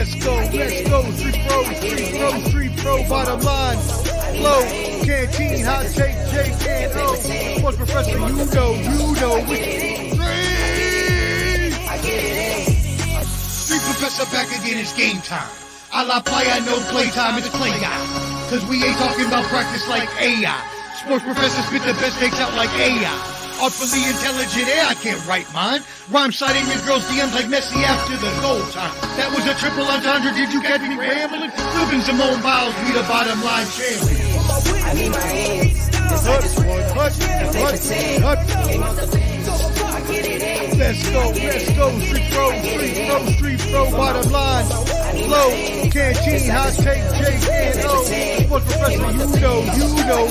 Let's go, street pro, bottom line. Flow, canteen, hot take, Jake, and O. Sports professor, you know, Street professor back again, it's game time. A la playa, no playtime, it's play guy. Cause we ain't talking about practice like AI. Sports professor spit the best takes out like AI. Artfully intelligent, I can't write mine. Rhyme sliding in girls' DMs like Messi after the goal time. That was a triple entendre, did you catch me rambling? Flipping Simone Biles, we the bottom line champion. I need my hands. Let's go, street pro, bottom line. Flow, canteen, hot take, Jake, and O. Sports professor, you know.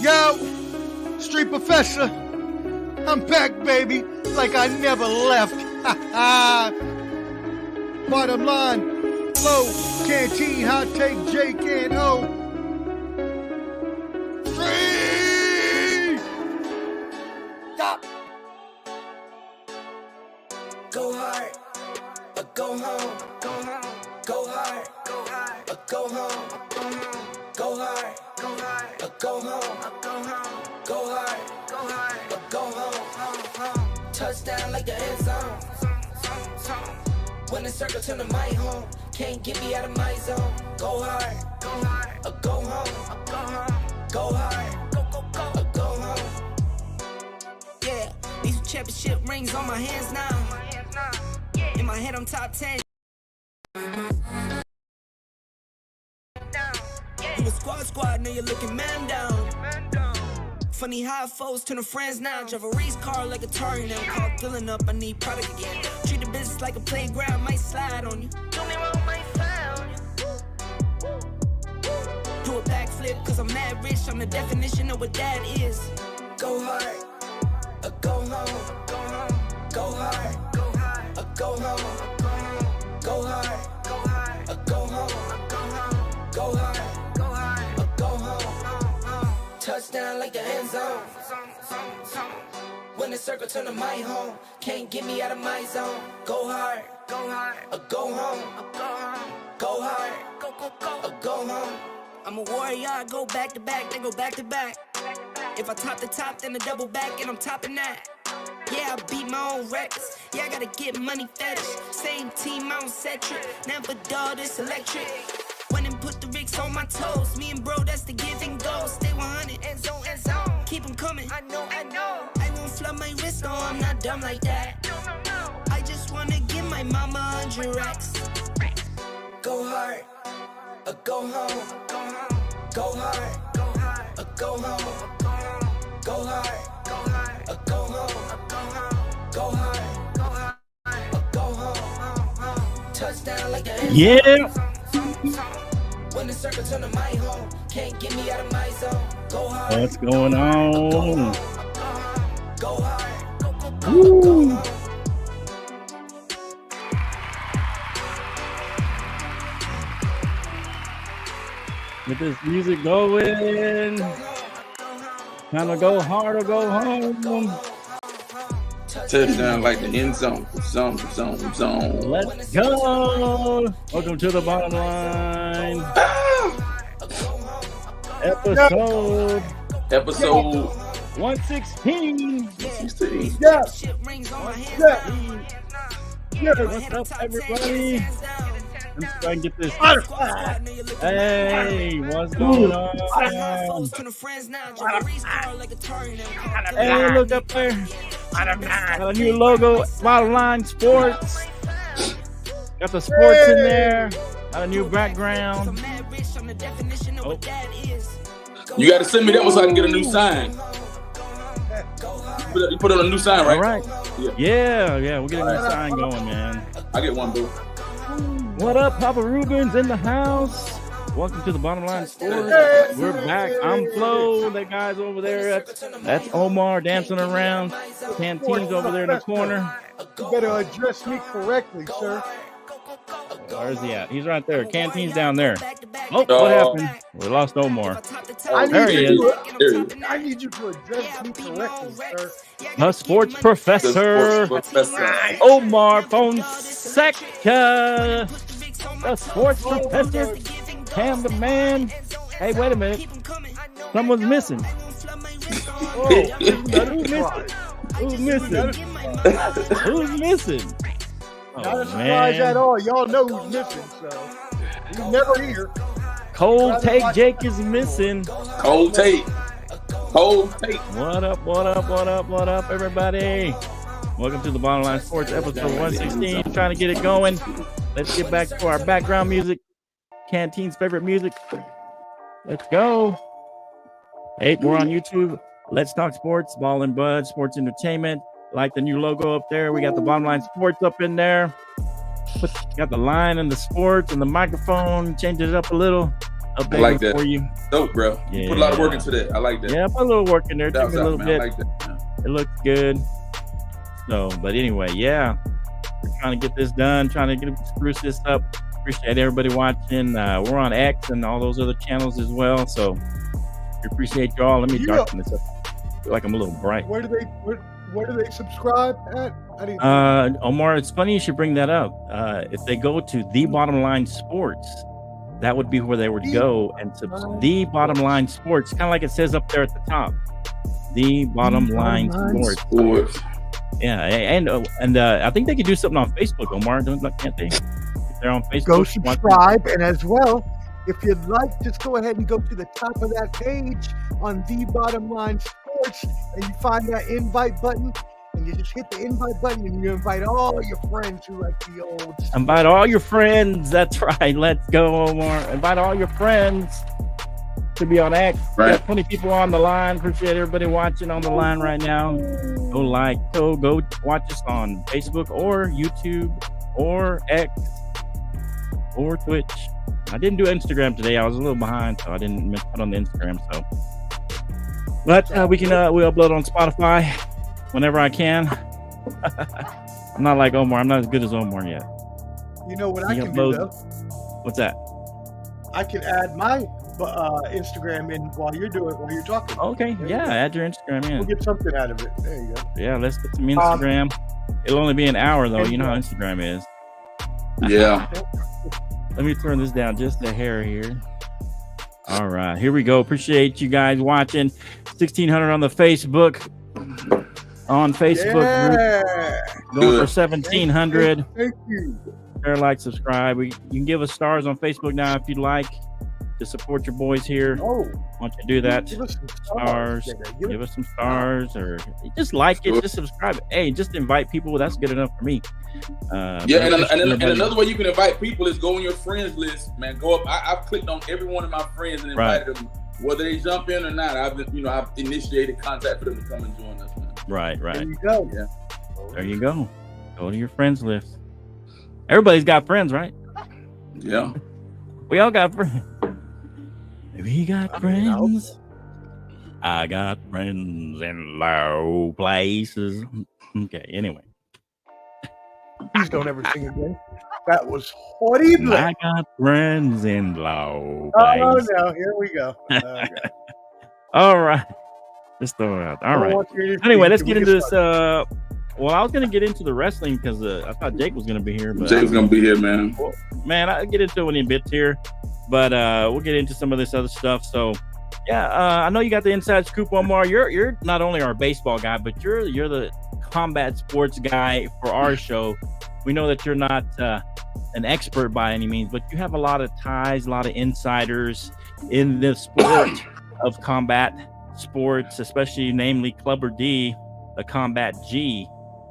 Yo, street professor, I'm back, baby, like I never left. Bottom line, flow, canteen, hot take, Jake, and O. Street! Stop. Go hard, or go home. Go home. Go hard, or go home. Go hard, or go home. Go hard, or go home. Touchdown like the end zone. When the circle turn to my home, can't get me out of my zone. Go hard, or go home. Go hard, or go home. Yeah, these championship rings on my hands now. In my head, I'm top 10. You a squad, now you're looking man down. Funny how foes turn to friends now. Drive a race car like a Atari now. Call filling up, I need product again. Treat the business like a playground, might slide on you. Don't me wrong, might slide on you. Do a backflip, cause I'm mad rich. I'm the definition of what that is. Go hard, or go home. Go hard, or go home. Go hard, or go home. Go hard, or go home. Touchdown like the end zone. When the circle turn to my home, can't get me out of my zone. Go hard, or go home. Go hard, or go home. I'm a warrior, I go back to back, then go back to back. If I top the top, then a double back, and I'm topping that. Yeah, I beat my own records. Yeah, I gotta get money fetish. Same team, I don't set trip. Never dull, this electric. Went and put the Ricks on my toes. Me and bro, that's the give and go. Stay 100, end zone. Keep them coming. I know. I won't flood my wrist, no, I'm not dumb like that. No. I just wanna give my mama 100 racks. Go hard, or go home. Go hard, or go home. Go hard, or go home. Go hard, or go home. Touchdown like the end. Yeah. When the circle turn to my home, can't get me out of my zone. Go hard. What's going on? Go hard. Woo. Get this music going. Time to go hard or go home. Touchdown like the end zone. Let's go. Welcome to the bottom line. Episode 116. Yeah. What's up, everybody? Let's try and get this. Hey, what's going on? Hey, look up there. Got a new logo, Bottom Line Sports. Got the sports in there. Got a new background. Oh. You got to send me that one so I can get a new sign. You put on a new sign, right? All right. Yeah. We'll get a new sign going, man. I get one, boo. What up, Papa Rubens in the house? Welcome to the Bottom Line Sports. We're back. I'm Flo. That guy's over there. That's Omar dancing around. Canteen's over there in the corner. You better address me correctly, sir. Where's he at? He's right there. Canteen's down there. Oh, what happened? We lost Omar. There he is. I need you to address me correctly, sir. The sports professor, Omar Fonseca. The sports professor, Cam the man. Hey, wait a minute. Someone's missing. Oh, Who's missing? Who's missing? Not a Oh, surprise at man. all. Y'all know who's missing, so he's never here. Cold Take Jake is missing. Cold tape. Cold tape. What up, what up, what up, what up, everybody? Welcome to the Bottom Line Sports episode 116. Trying to get it going. Let's get back to our background music. Canteen's favorite music. Let's go. Hey, we're on YouTube. Let's Talk Sports, Ball and Bud, Sports Entertainment. Like the new logo up there. We got the Bottom Line Sports up in there. Got the line and the sports and the microphone. Changed it up a little. I like that. For you. Dope, bro. Yeah. You put a lot of work into that. I like that. Yeah, put a little work in there. Took me a little man. bit. I like that. It looks good. So, but anyway, yeah. We're trying to get this done. Trying to spruce this up. Appreciate everybody watching. We're on X and all those other channels as well. So, we appreciate y'all. Let me darken this up. I feel like I'm a little bright. Where do they subscribe at? I didn't Omar, it's funny you should bring that up. If they go to The Bottom Line Sports, that would be where they would go and The Bottom Line Sports, kind of like it says up there at the top. The Bottom Line Sports. Yeah, and I think they could do something on Facebook, Omar, can't they? If they're on Facebook. Go subscribe, and as well, if you'd like, just go ahead and go to the top of that page on The Bottom Line Sports, and you find that invite button, and you just hit the invite button, and you invite all your friends who like the old. Invite all your friends. That's right. Let's go, Omar. Invite all your friends to be on X. Right. Got 20 people on the line. Appreciate everybody watching on the line right now. Go watch us on Facebook or YouTube or X or Twitch. I didn't do Instagram today. I was a little behind, so I didn't put on the Instagram. So, but we upload on Spotify whenever I can. I'm not like Omar. I'm not as good as Omar yet. You know what I can do though? What's that? I can add my Instagram in while you're talking. Okay, yeah, add your Instagram in. We'll get something out of it. There you go. Yeah, let's get some Instagram. It'll only be an hour though. You know how Instagram is. Yeah. Let me turn this down just a hair here. All right, here we go. Appreciate you guys watching. 1,600 on the Facebook. Yeah. Going for 1,700. Thank you. Share, like, subscribe. You can give us stars on Facebook now if you'd like to support your boys here. Oh, Why don't you do that? give us some Stars. Give us some stars, or just like it, just subscribe. Hey, just invite people. That's good enough for me. And another way you can invite people is go on your friends list, man. Go up. I've clicked on every one of my friends and invited them, whether they jump in or not. I've initiated contact for them to come and join us, man. Right. There you go. Yeah. There you go. Go to your friends list. Everybody's got friends, right? Yeah. We all got friends. We got friends. I got friends in low places. Okay, anyway. Please don't ever sing again. That was horrible. I got friends in low Oh places. no, here we go. Okay. All right. Just throw it out. All right. Anyway, let's get into this. Well, I was going to get into the wrestling because I thought Jake was going to be here. But Jake's going to be here, man. Man, I'll get into it in bits here. But we'll get into some of this other stuff. So, yeah, I know you got the inside scoop, Omar. You're not only our baseball guy, but you're the combat sports guy for our show. We know that you're not an expert by any means, but you have a lot of ties, a lot of insiders in the sport of combat sports, especially namely Clubber D, the Combat G.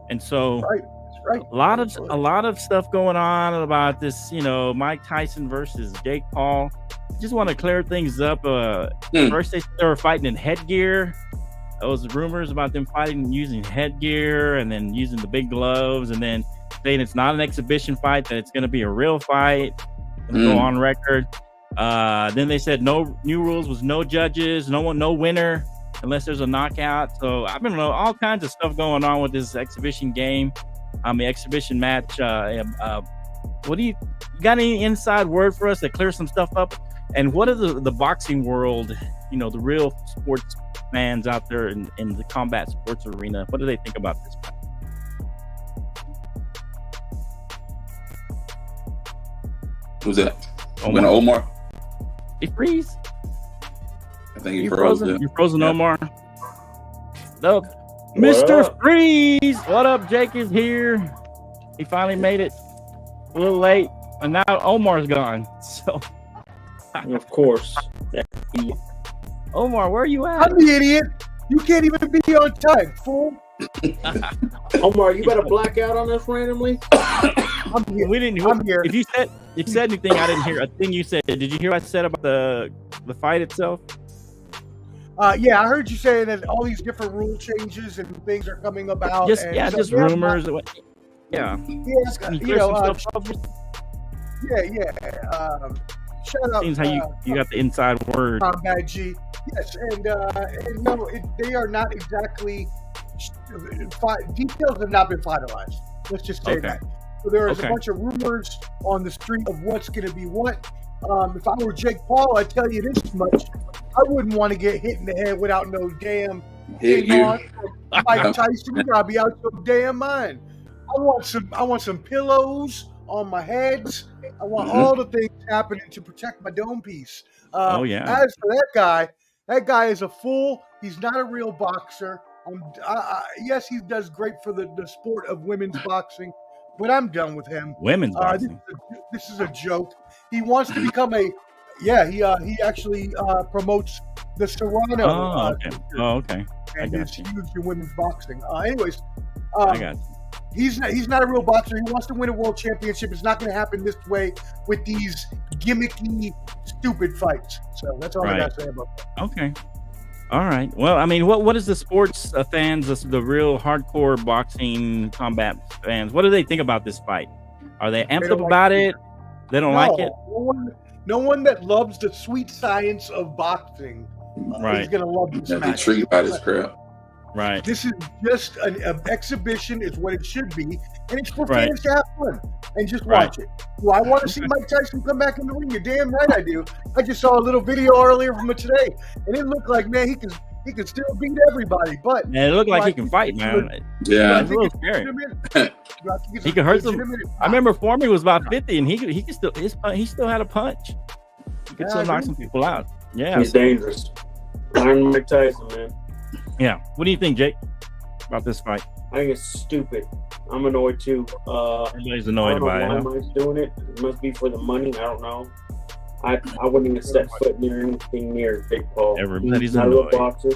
And so Right. a lot of stuff going on about this, Mike Tyson versus Jake Paul. I just want to clear things up. First they were fighting in headgear. Those rumors about them fighting using headgear and then using the big gloves, and then saying it's not an exhibition fight, that it's going to be a real fight. Go on record. Then they said no new rules was no judges, no winner unless there's a knockout. So I've been all kinds of stuff going on with this exhibition game. Exhibition match. What do you got any inside word for us to clear some stuff up? And what are the boxing world, you know, the real sports fans out there in the combat sports arena, what do they think about this fight? Who's that? Omar. Omar? He freeze? I think he You froze. frozen? You frozen, yeah. Omar? No. Mr. Freeze! What up? Jake is here. He finally made it. A little late. And now Omar's gone. So, of course. Omar, where are you at? I'm the idiot. You can't even be on time, fool. Omar, you got a blackout on us randomly? I'm here. We didn't. I'm here. If you said anything, I didn't hear a thing you said. Did you hear what I said about the fight itself? Yeah, I heard you saying that all these different rule changes and things are coming about. Just rumors. Yeah, you know. Yeah. Shout out. Seems how you got the inside word. Combat G. Yes, and no, they are not exactly. Details have not been finalized. Let's just say that. So there is a bunch of rumors on the street of what's going to be what. If I were Jake Paul, I'd tell you this much: I wouldn't want to get hit in the head without no damn thing on. Mike Tyson, you gotta be out your damn mind. I want some pillows on my heads. I want all the things happening to protect my dome piece. As for that guy is a fool. He's not a real boxer. Yes, he does great for the sport of women's boxing, but I'm done with him. Women's boxing. This is a joke. He wants to become he actually promotes the Serrano. Okay. And it's huge in women's boxing. Anyways, I got you. He's not a real boxer. He wants to win a world championship. It's not going to happen this way with these gimmicky, stupid fights. So that's all I got to say about that. Okay. All right. Well, I mean, what is the sports fans, the real hardcore boxing combat fans, what do they think about this fight? Are they amped up about it? They don't like it? No one that loves the sweet science of boxing is going to love this match. Intrigued by this crap. Right. This is just an exhibition, is what it should be, and it's for fans to have fun and just watch it. Do I want to see Mike Tyson come back in the ring? You're damn right I do. I just saw a little video earlier from it today, and it looked like, man, he can still beat everybody. But it looked like he can fight, man. Yeah, it's a little scary. He can hurt some. I remember Foreman was about 50, and he still had a punch. He could still knock some people out. Yeah, he's dangerous. Iron Mike Tyson, man. Yeah. What do you think, Jake, about this fight? I think it's stupid. I'm annoyed too. Everybody's annoyed by it. I don't know why Mike's doing it. It must be for the money. I don't know. I wouldn't even set foot near anything near Big Paul. Everybody's not annoyed. A real boxer.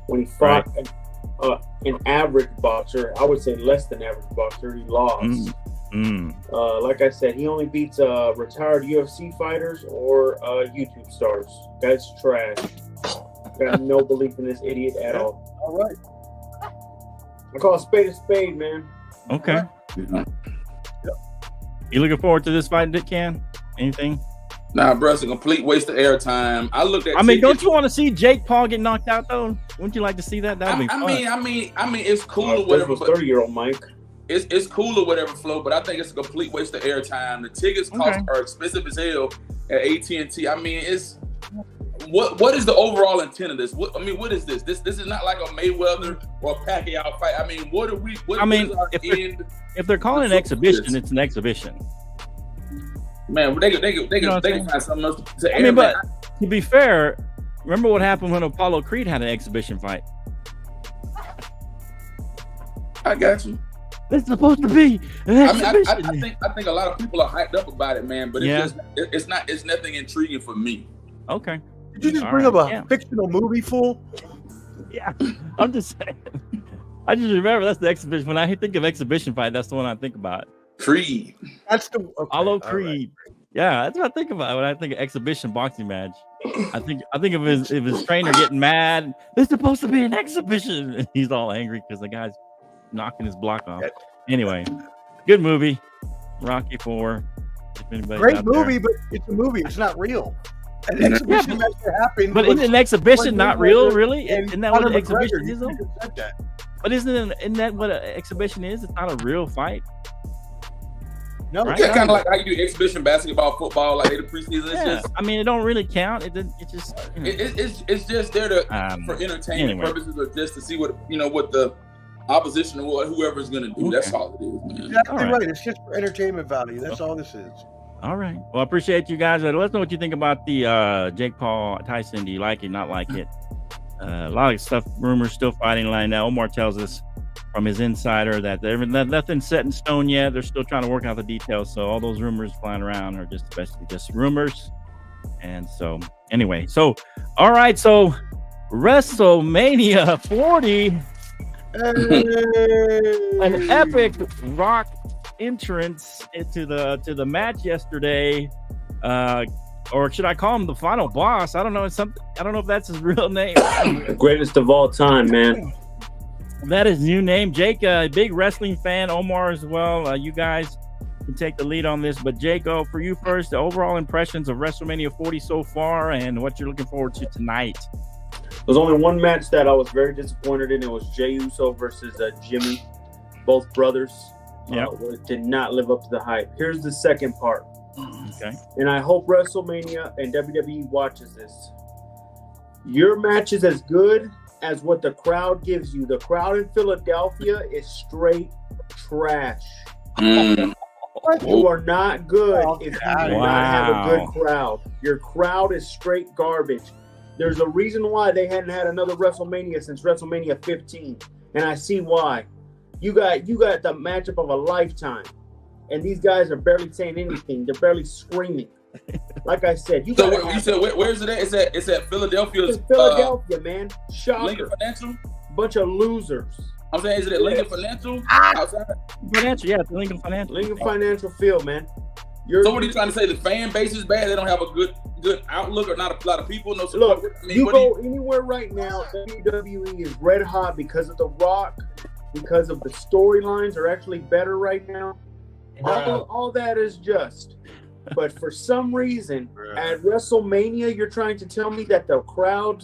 When he fought an average boxer, I would say less than average boxer, he lost. Like I said, he only beats retired UFC fighters or YouTube stars. Guy's trash. Got no belief in this idiot at all. All right. I call a spade, man. Okay. Yeah. You looking forward to this fight, Dick Can? Anything? Nah, bro, it's a complete waste of airtime. I looked at. Don't you want to see Jake Paul get knocked out though? Wouldn't you like to see that? That'd be fun. I mean, it's cool or whatever. 30-year-old Mike. It's cool or whatever, Flo. But I think it's a complete waste of airtime. The tickets are expensive as hell at AT&T. I mean, it's. What is the overall intent of this? What is this? This is not like a Mayweather or a Pacquiao fight. I mean, what are we? If they're calling it an exhibition, it's an exhibition. Man, they can find something else to air. I mean, but to be fair, remember what happened when Apollo Creed had an exhibition fight? I got you. It's supposed to be an exhibition. I think a lot of people are hyped up about it, man. But it's nothing intriguing for me. Okay. Did you just bring up a fictional movie, fool? Yeah, I'm just saying. I just remember that's the exhibition. When I think of exhibition fight, that's the one I think about. Creed. That's the Apollo Creed. Right. Yeah, that's what I think about when I think of exhibition boxing match. I think of his trainer getting mad. It's supposed to be an exhibition. And he's all angry because the guy's knocking his block off. Anyway, good movie. Rocky IV. Great movie, but it's a movie. It's not real. An exhibition match happened. But isn't an exhibition not real, really? Isn't that what an exhibition is? But isn't that what an exhibition is? It's not a real fight. No, right? Yeah, kind of like how you do exhibition basketball, football, like the preseason. It's just, I mean, it don't really count. It just, you know. it's just there for entertainment purposes, or just to see what the opposition or whoever's going to do. Okay. That's all it is, man. Exactly right. It's just for entertainment value. That's all this is. All right. Well, I appreciate you guys. Let us know what you think about the Jake Paul Tyson. Do you like it? Not like it? A lot of stuff, rumors still fighting line now. Omar tells us from his insider that nothing's set in stone yet. They're still trying to work out the details. So all those rumors flying around are basically just rumors. And so anyway, all right. So WrestleMania 40, an epic Rock entrance into the match yesterday. Or should I call him the final boss? I don't know. I don't know if that's his real name. Greatest of all time, man. That is new name. Jake, a big wrestling fan. Omar as well. You guys can take the lead on this. But Jake, for you first, the overall impressions of WrestleMania 40 so far and what you're looking forward to tonight. There's only one match that I was very disappointed in. It was Jey Uso versus Jimmy, both brothers. Yeah, did not live up to the hype. Here's the second part. Okay. And I hope WrestleMania and WWE watches this. Your match is as good as what the crowd gives you. The crowd in Philadelphia is straight trash. You are not good if you do not have a good crowd. Your crowd is straight garbage. There's a reason why they hadn't had another WrestleMania since WrestleMania 15, and I see why. You got the matchup of a lifetime, and these guys are barely saying anything. They're barely screaming. Like I said, you said where's it at? It's at Philadelphia. It's Philadelphia, man. Shocker. Lincoln Financial. Bunch of losers. I'm saying, is it at Lincoln Financial? Outside? Financial, yeah, it's Lincoln Financial. Lincoln Financial Field, man. So what are you trying to say? The fan base is bad. They don't have a good outlook, or not a lot of people. No support. Look, you go anywhere right now, WWE is red hot because of The Rock, because of the storylines are actually better right now. All that is just. But for some reason, at WrestleMania, you're trying to tell me that the crowd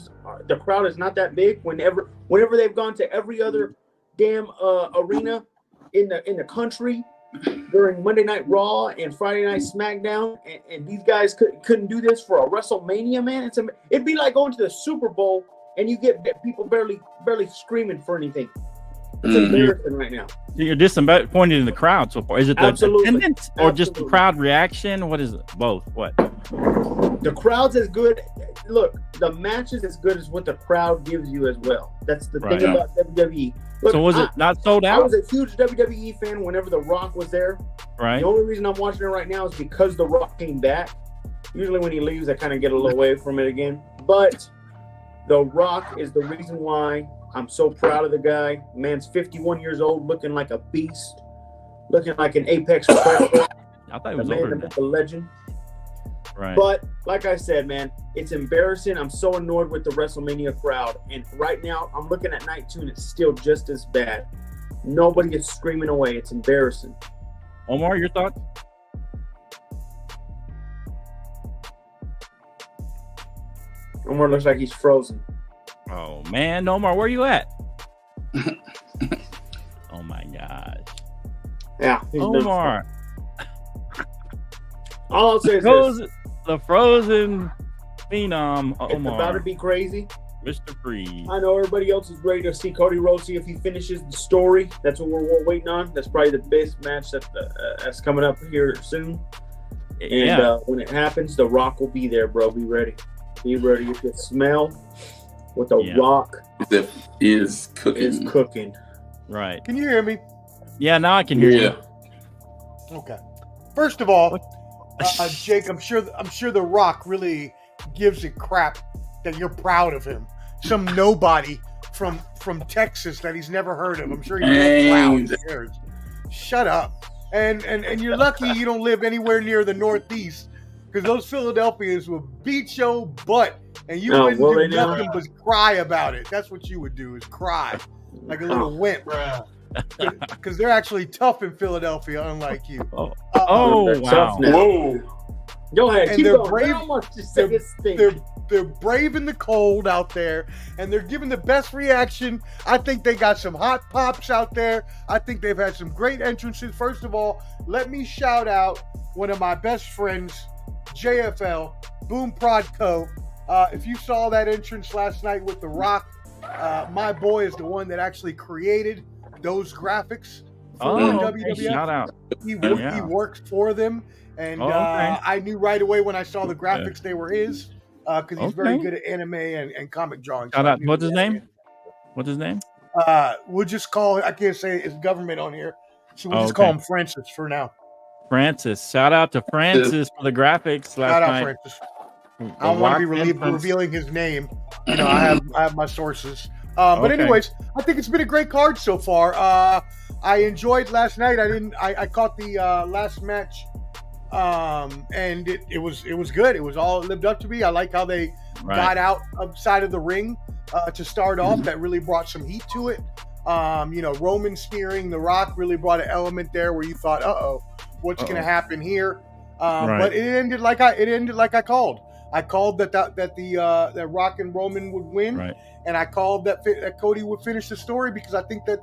is not that big. Whenever they've gone to every other damn arena in the country during Monday Night Raw and Friday Night SmackDown, and these guys couldn't do this for a WrestleMania, man. It'd be like going to the Super Bowl and you get people barely screaming for anything. It's embarrassing right now. You're disappointed in the crowd so far. Is it the attendance or just the crowd reaction? What is it? Both. What? The crowd's as good. Look, the match is as good as what the crowd gives you as well. That's the thing about WWE. Look, so was it not sold out? I was a huge WWE fan whenever The Rock was there. Right. The only reason I'm watching it right now is because The Rock came back. Usually when he leaves, I kind of get a little away from it again. But The Rock is the reason why I'm so proud of the guy. Man's 51 years old, looking like a beast, looking like an apex predator. I thought he was older than that. The legend. Right. But like I said, man, it's embarrassing. I'm so annoyed with the WrestleMania crowd. And right now, I'm looking at night 2, and it's still just as bad. Nobody is screaming away. It's embarrassing. Omar, your thoughts? Omar looks like he's frozen. Oh, man. Omar, where you at? Oh, my gosh. Yeah. Omar. All I'll say is this. The frozen phenom, Omar. It's about to be crazy. Mr. Freeze. I know everybody else is ready to see Cody Rhodes if he finishes the story. That's what we're waiting on. That's probably the best match that's coming up here soon. And when it happens, The Rock will be there, bro. Be ready. Be ready. You can smell what The Rock is cooking. Right. Can you hear me? Yeah, now I can hear you. Okay. First of all, Jake, I'm sure The Rock really gives a crap that you're proud of him. Some nobody from Texas that he's never heard of. I'm sure he's proud. Shut up. And you're lucky you don't live anywhere near the Northeast, because those Philadelphians will beat your butt, and you wouldn't do nothing but cry about it. That's what you would do, is cry like a little wimp. Because they're actually tough in Philadelphia, unlike you. Wow. Whoa. Go ahead. And keep they're going. brave. I want to say this thing. they're braving the cold out there, and they're giving the best reaction. I think they got some hot pops out there. I think they've had some great entrances. First of all, let me shout out one of my best friends, JFL, Boom Prod Co. If you saw that entrance last night with The Rock, my boy is the one that actually created those graphics for WWF. Shout out. He works for them, and I knew right away when I saw the graphics they were his, because he's very good at anime and comic drawing. Shout out. What's his name? What's his name? We'll just call, I can't say his government on here, so we'll just call him Francis for now. Francis. Shout out to Francis for the graphics last night. Francis. I don't want to be revealing his name. You know, I have my sources. But anyways, I think it's been a great card so far. I enjoyed last night. I caught the last match, and it was good. It was all lived up to me. I like how they got outside of the ring to start off. That really brought some heat to it. You know, Roman spearing The Rock really brought an element there where you thought, what's going to happen here? But it ended like I called. I called that Rock and Roman would win, and I called that Cody would finish the story, because I think that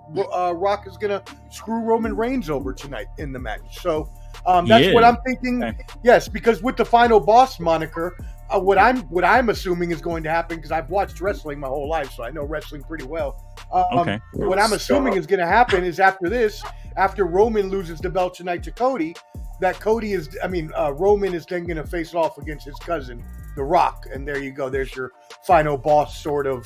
Rock is going to screw Roman Reigns over tonight in the match. So that's what I'm thinking. Okay. Yes, because with the final boss moniker, what I'm assuming is going to happen, because I've watched wrestling my whole life, so I know wrestling pretty well. What I'm assuming is going to happen is after Roman loses the belt tonight to Cody, that Roman is then going to face off against his cousin, The Rock, and there you go. There's your final boss sort of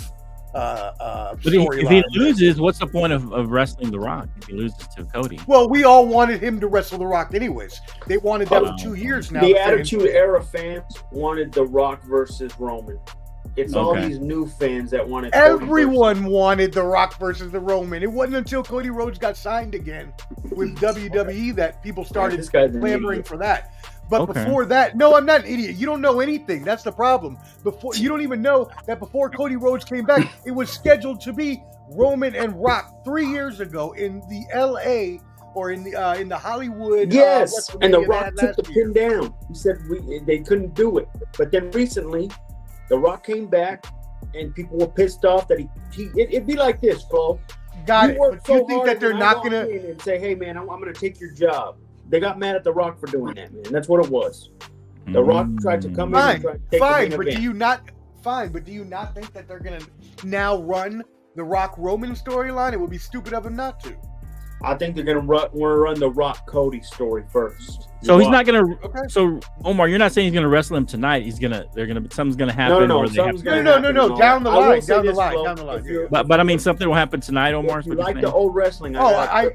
storyline. If he loses, what's the point of wrestling The Rock if he loses to Cody? Well, we all wanted him to wrestle The Rock anyways. They wanted that for 2 years now. The Attitude Era fans wanted The Rock versus Roman. It's all these new fans that wanted Everyone wanted The Rock versus the Roman. It wasn't until Cody Rhodes got signed again with WWE that people started clamoring for that. But before that, no, I'm not an idiot. You don't know anything. That's the problem. You don't even know that before Cody Rhodes came back, it was scheduled to be Roman and Rock 3 years ago in the LA or in the Hollywood. Yes, and The Rock took the pin down. He said they couldn't do it. But then recently, The Rock came back, and people were pissed off that it'd be like this, Flo. Got it. But you think that they're not going to and say, "Hey, man, I'm going to take your job." They got mad at The Rock for doing that, man. That's what it was. The Rock tried to come in and try to take the but do you not think that they're going to now run the Rock Roman storyline? It would be stupid of them not to. I think they're going to run the Rock Cody story first. So he's not going to. Okay. So Omar, you're not saying he's going to wrestle him tonight. Something's going to happen. No. Down the line. But I mean, something will happen tonight, Omar. If you like the old wrestling. I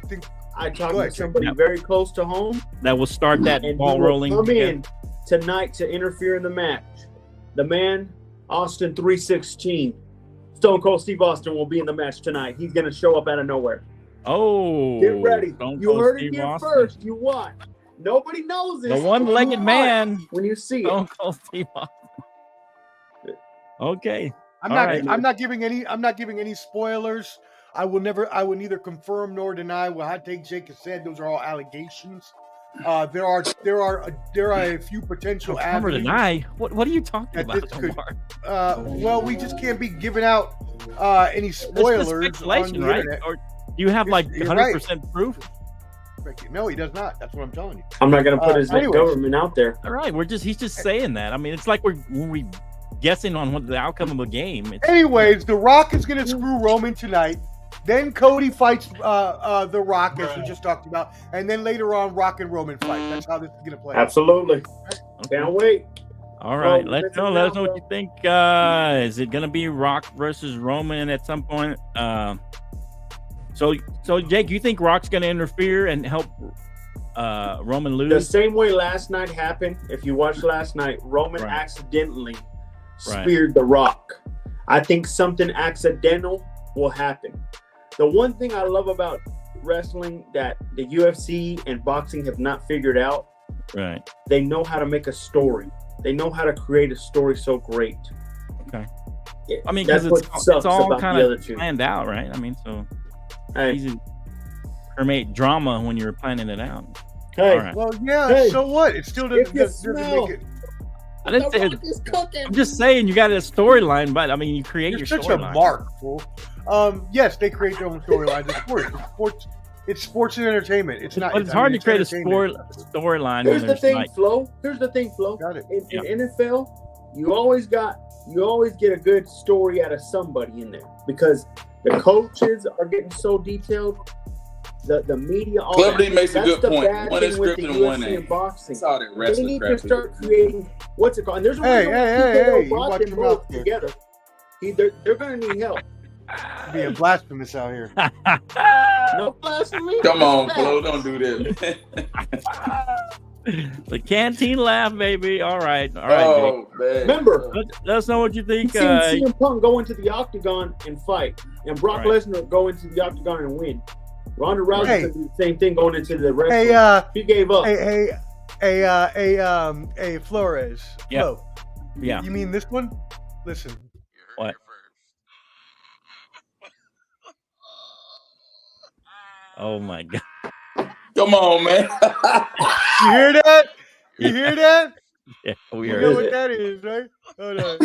think. I talked to somebody very close to home that will start that ball rolling. Come in tonight to interfere in the match. The man, Austin 316, Stone Cold Steve Austin will be in the match tonight. He's going to show up out of nowhere. Oh, get ready! You heard it here first. You watch. Nobody knows this. The one-legged man. When you see Stone Cold Steve Austin. Okay. I'm not giving any spoilers. I will neither confirm nor deny what Hot Take Jake has said. Those are all allegations. There are a few potential avenues. Deny? What are you talking about? Well, we just can't be giving out any spoilers on the internet. Or do you have 100% proof? No, he does not. That's what I'm telling you. I'm not going to put his government out there. All right, he's just saying that. I mean, it's like we're guessing on what the outcome of a game. Anyways, The Rock is going to screw Roman tonight. Then Cody fights The Rock, as we just talked about, and then later on, Rock and Roman fight. That's how this is going to play. Absolutely. Can't wait. All right, let us know what you think. Is it going to be Rock versus Roman at some point? So Jake, you think Rock's going to interfere and help Roman lose? The same way last night happened. If you watched last night, Roman accidentally speared The Rock. I think something accidental will happen. The one thing I love about wrestling that the UFC and boxing have not figured out, they know how to make a story. They know how to create a story so great. Okay. I mean, because it's all kind of planned out, right? I mean, so easy to create drama when you're planning it out. Hey, well, yeah. Hey, so what? It still doesn't make it. I didn't say. I'm just saying you got a storyline, but I mean you create You're your such storyline. a mark, fool. Yes, they create their own storylines. It's sports and entertainment. It's not. But it's hard to create a storyline. Here's the thing, like, Flo. Here's the thing, Flo. Got it. In NFL, you always get a good story out of somebody in there because the coaches are getting so detailed. The media, all Celebrity that. makes a That's good the point. bad One is thing with the scripted and one UFC ain't. and boxing. That's all that They wrestling need crap to is. start creating what's it called? And there's a reason why Hey, TKO brought watch them your both mouth there. together. They're going to need help. Being blasphemous out here. No blasphemy. Come on, Flo, don't do that. the canteen laugh, baby. All right. Oh, man. Remember, Let us know what you think. you've seen CM Punk go into the octagon and fight, and Brock Lesnar go into the octagon and win. Ronda Rousey could do the same thing going into the wrestling. She gave up. Hey, Flores. Yeah. Flo, Yeah. You mean this one? Listen. What? Oh my God. Come on, man. You hear that? You hear that? Yeah, we You heard know it. what that is, right? Hold on.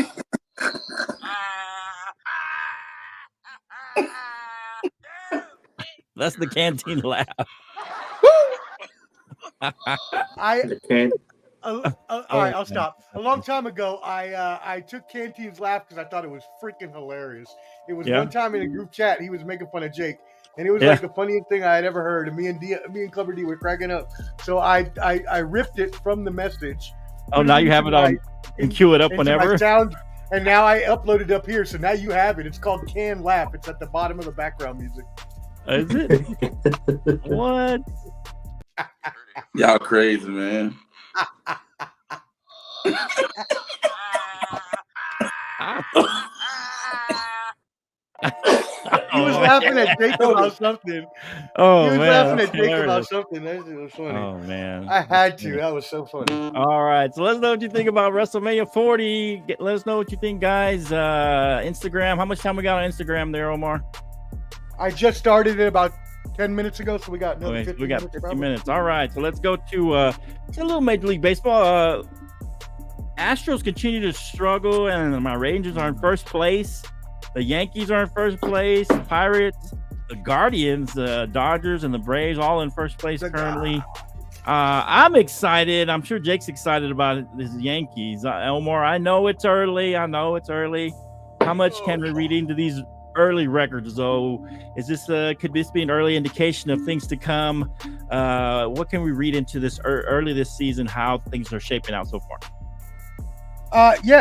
That's the canteen laugh. All right, I'll stop. A long time ago, I took Canteen's laugh because I thought it was freaking hilarious. It was one time in a group chat, he was making fun of Jake, and it was like the funniest thing I had ever heard. And me and Clever D were cracking up. So I ripped it from the message. Oh, now you have it on and cue it up whenever. Sound, and now I upload it up here. So now you have it. It's called Can Laugh. It's at the bottom of the background music. Is it? What? Y'all crazy, man. He was laughing at Jake about something. Oh, he was man, laughing that's at Jake about hilarious. something. That shit was funny. Oh man, I had to. That was so funny. All right, so let us know what you think about WrestleMania 40. Let us know what you think, guys. Instagram. How much time we got on Instagram there, Omar? I just started it about 10 minutes ago, so we got another 50 we got minutes. 50 probably. minutes. All right, so let's go to a little Major League Baseball. Astros continue to struggle, and my Rangers are in first place. The Yankees are in first place. Pirates, the Guardians, the Dodgers, and the Braves all in first place currently. I'm excited. I'm sure Jake's excited about it. This Yankees. Omar, I know it's early. How much can we read into these early records, though? Is this could this be an early indication of things to come? What can we read into this early this season? How things are shaping out so far?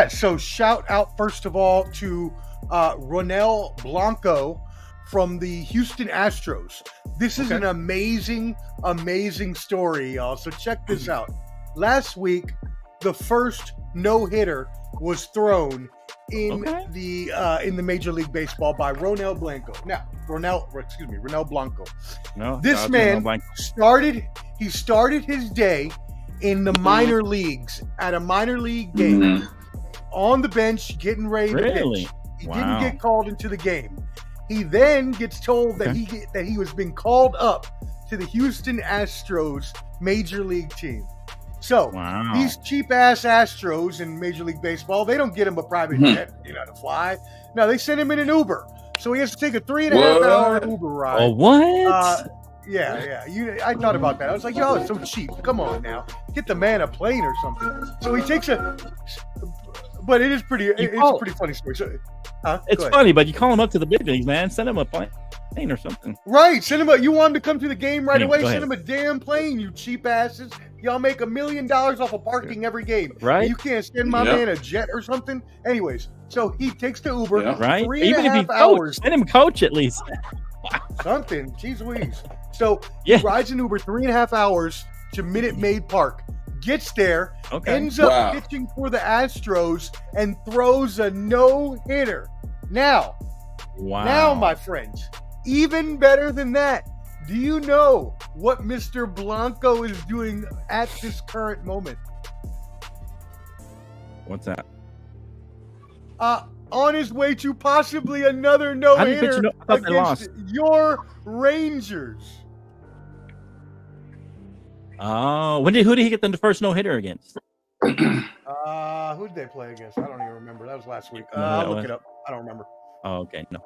So shout out first of all to Ronel Blanco from the Houston Astros. This is an amazing story, y'all. So check this out. Last week, the first no-hitter was thrown in the Major League Baseball by Ronel Blanco. Now, Ronel Blanco. No, this man started his day in the minor leagues at a minor league game on the bench, getting ready to pitch. He didn't get called into the game. He then gets told that he was being called up to the Houston Astros Major League team. So these cheap ass Astros in Major League Baseball, they don't get him a private jet, to fly. No, they send him in an Uber. So he has to take a 3.5 hour Uber ride. Oh, what? Yeah. I thought about that. I was like, it's so cheap. Come on now, get the man a plane or something. So he takes but it is pretty. It's a pretty funny story. So, it's funny, but you call him up to the big leagues, man. Send him a plane or something. Right. Send him you want him to come to the game right away? Send him a damn plane, you cheap asses. Y'all make $1 million off of parking every game. Right. You can't send my man a jet or something. Anyways, so he takes the Uber. Yeah. Right. 3.5 hours. Send him coach at least. Something. Jeez Louise. So he rides an Uber 3.5 hours to Minute Maid Park. Gets there, ends up pitching for the Astros, and throws a no-hitter. Now, my friends, even better than that, do you know what Mr. Blanco is doing at this current moment? What's that? On his way to possibly another no-hitter against your Rangers. Oh, who did he get the first no-hitter against? Who did they play against? I don't even remember. That was last week. I'll look it up. I don't remember. Oh, okay. No.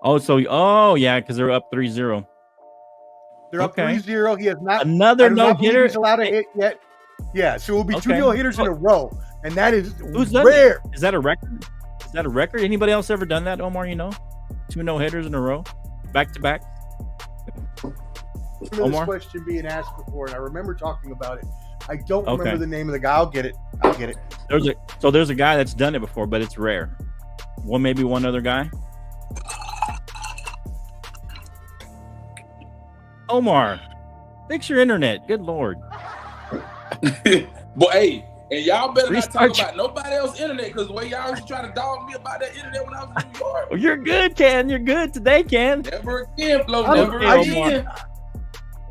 Oh, yeah, because they're up 3-0. They're up 3-0. He has not another no-hitter. He's allowed to hit yet. Yeah, so it will be 2 no-hitters in a row, and that is rare. Is that a record? Is that a record? Anybody else ever done that, Omar? 2 no-hitters in a row, back to back. Omar? This question being asked before, and I remember talking about it. I don't remember the name of the guy. I'll get it. There's a guy that's done it before, but it's rare. Maybe one other guy. Omar, fix your internet. Good Lord. But hey, and y'all better not talk about nobody else's internet, because the way y'all was trying to dog me about that internet when I was in New York. Oh, you're good, Ken. You're good today, Ken. Never again, Flo. Never again.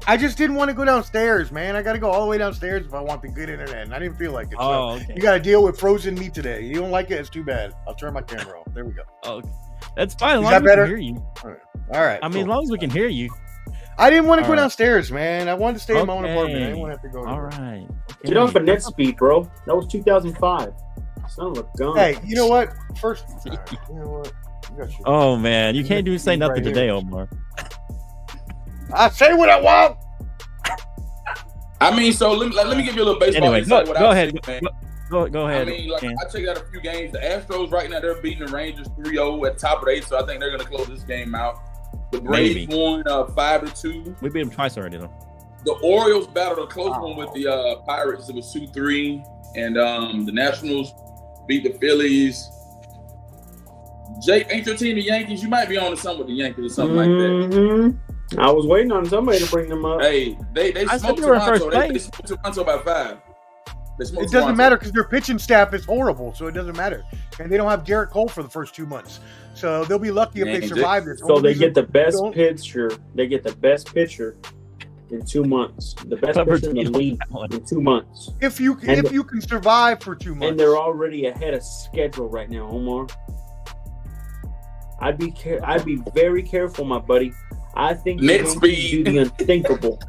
I just didn't want to go downstairs, man. I got to go all the way downstairs if I want the good internet, and I didn't feel like it. So you got to deal with frozen meat today. You don't like it? It's too bad. I'll turn my camera off. There we go. Okay. That's fine. As long as we can hear you. All right. I mean, as long as we can hear you. I didn't want to go downstairs, man. I wanted to stay in my own apartment. I didn't want to have to go. All right. Get off of net speed, bro. That was 2005. Son of a gun. Hey, you know what? First, you know what? Oh man, you can't say nothing today, Omar. I say what I want. I mean, so let me give you a little baseball insight. Go ahead. Go ahead. I mean, I checked out a few games. The Astros right now, they're beating the Rangers 3-0 at the top of the 8th, so I think they're going to close this game out. The Braves won 5-2. We beat them twice already, though. The Orioles battled a close one with the Pirates. It was 2-3, and the Nationals beat the Phillies. Jake, ain't your team the Yankees? You might be on to something with the Yankees or something like that. I was waiting on somebody to bring them up. Hey, they smoked Toronto. They smoked Toronto by 5. It doesn't matter because their pitching staff is horrible, so it doesn't matter. And they don't have Garrett Cole for the first 2 months. So they'll be lucky if they survive this. So they get the best pitcher. They get the best pitcher in 2 months. The best pitcher in the league in 2 months. If you can survive for 2 months. And they're already ahead of schedule right now, Omar. I'd be very careful, my buddy. I think net speed do the unthinkable.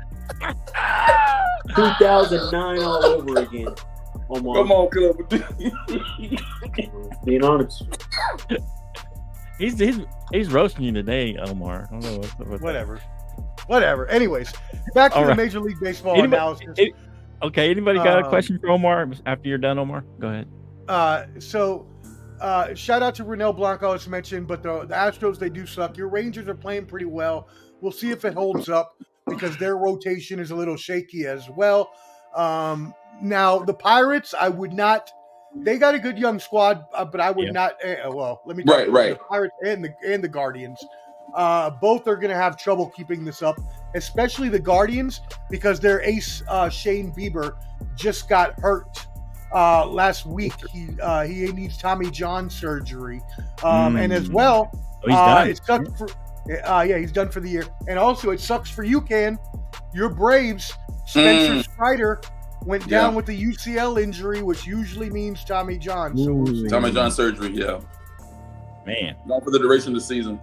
2009 all over again. Omar. Come on, club. Being honest. He's roasting you today, Omar. I don't know Whatever. Anyways, back to the Major League Baseball analysis. Anybody got a question for Omar after you're done, Omar? Go ahead. Shout out to Renell Blanco, as mentioned, but the Astros, they do suck. Your Rangers are playing pretty well. We'll see if it holds up because their rotation is a little shaky as well. Now, the Pirates, I would not – they got a good young squad, but I would not let me tell you, the Pirates and the Guardians, both are going to have trouble keeping this up, especially the Guardians because their ace, Shane Bieber, just got hurt. Last week, he needs Tommy John surgery, and as well, it sucks for he's done for the year, and also it sucks for you, Ken. Your Braves, Spencer Strider went down with the UCL injury, which usually means Tommy John. Tommy John surgery, man, not for the duration of the season.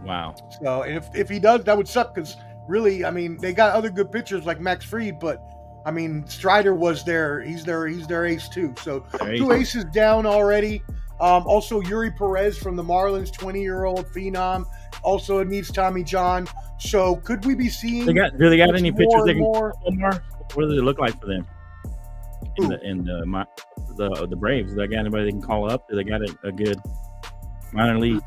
Wow. So if he does, that would suck because really, I mean, they got other good pitchers like Max Fried, but. I mean, Strider was he's their ace too. So 2 aces down already. Also, Yuri Perez from the Marlins, 20-year-old phenom. Also, it needs Tommy John. So could we be seeing? Do they got any pitchers they can call Omar? What do they look like for them? In the Braves, do they got anybody they can call up? Do they got a good minor league?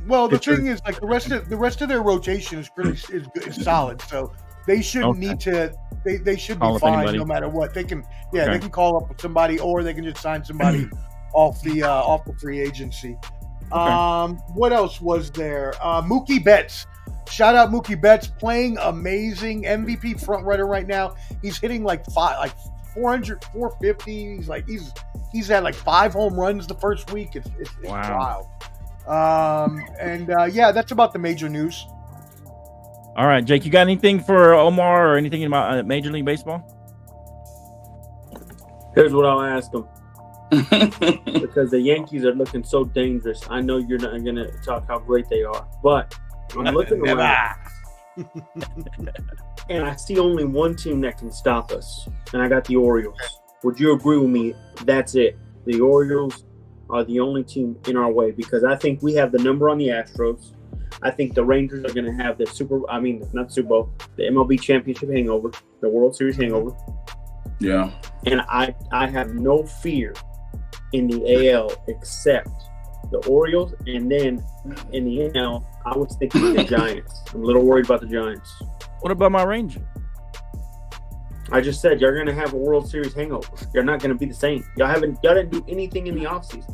Well, the thing is, like the rest of their rotation is is solid. So they shouldn't need to. They should be fine no matter what. They can they can call up somebody or they can just sign somebody off the free agency. What else was there? Mookie Betts. Shout out Mookie Betts, playing amazing. MVP front runner right now. He's hitting like 400, 450. He's had like 5 home runs the first week. It's wild. That's about the major news. All right, Jake, you got anything for Omar or anything about Major League Baseball? Here's what I'll ask him. Because the Yankees are looking so dangerous. I know you're not going to talk how great they are, but I'm looking around. And I see only one team that can stop us, and I got the Orioles. would you agree with me? That's it. The Orioles are the only team in our way because I think we have the number on the Astros. I think the Rangers are going to have the not Super Bowl, the MLB championship hangover, the World Series hangover. Yeah. And I have no fear in the AL except the Orioles. And then in the NL, I was thinking the Giants. I'm a little worried about the Giants. What about my Rangers? I just said you're going to have a World Series hangover. You're not going to be the same. Y'all didn't do anything in the offseason.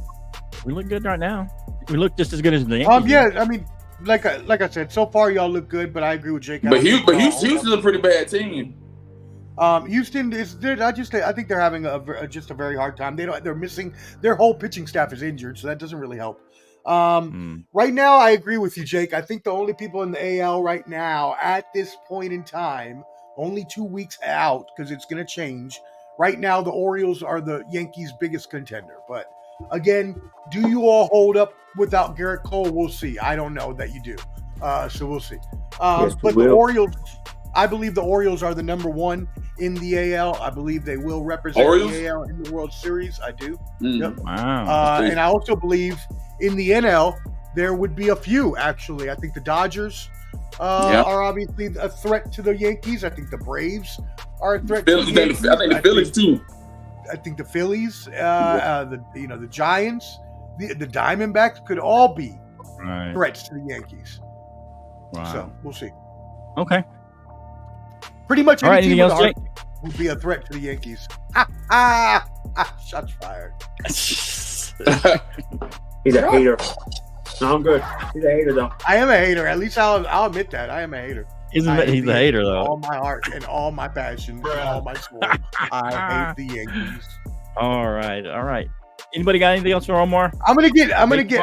We look good right now. We look just as good as the Yankees. Yeah, I mean, like I said, so far y'all look good, but I agree with Jake. But Houston's a pretty bad team. Houston is. I think they're having just a very hard time. They're missing their whole pitching staff is injured, so that doesn't really help. Right now, I agree with you, Jake. I think the only people in the AL right now at this point in time, only 2 weeks out because it's going to change. Right now, the Orioles are the Yankees' biggest contender. But again, do you all hold up without Garrett Cole? We'll see. I don't know that you do. So we'll see. Yes, but the Orioles, I believe the Orioles are the number one in the AL. I believe they will represent the AL in the World Series. I do. Yep. Wow. And I also believe in the NL, there would be a few, actually. I think the Dodgers are obviously a threat to the Yankees. I think the Braves are a threat to the Yankees. I think the Phillies, too. I think the Phillies, the Giants, the Diamondbacks could all be threats to the Yankees. Wow. So we'll see. Okay. Pretty much any team else, Jake? would be a threat to the Yankees. Shots fired. He's a hater. No, I'm good. He's a hater, though. I am a hater. At least I'll admit that. I am a hater. He's a hater, though. All my heart and all my passion and all my soul. I hate the Yankees. All right. Anybody got anything else for Omar? I'm gonna get.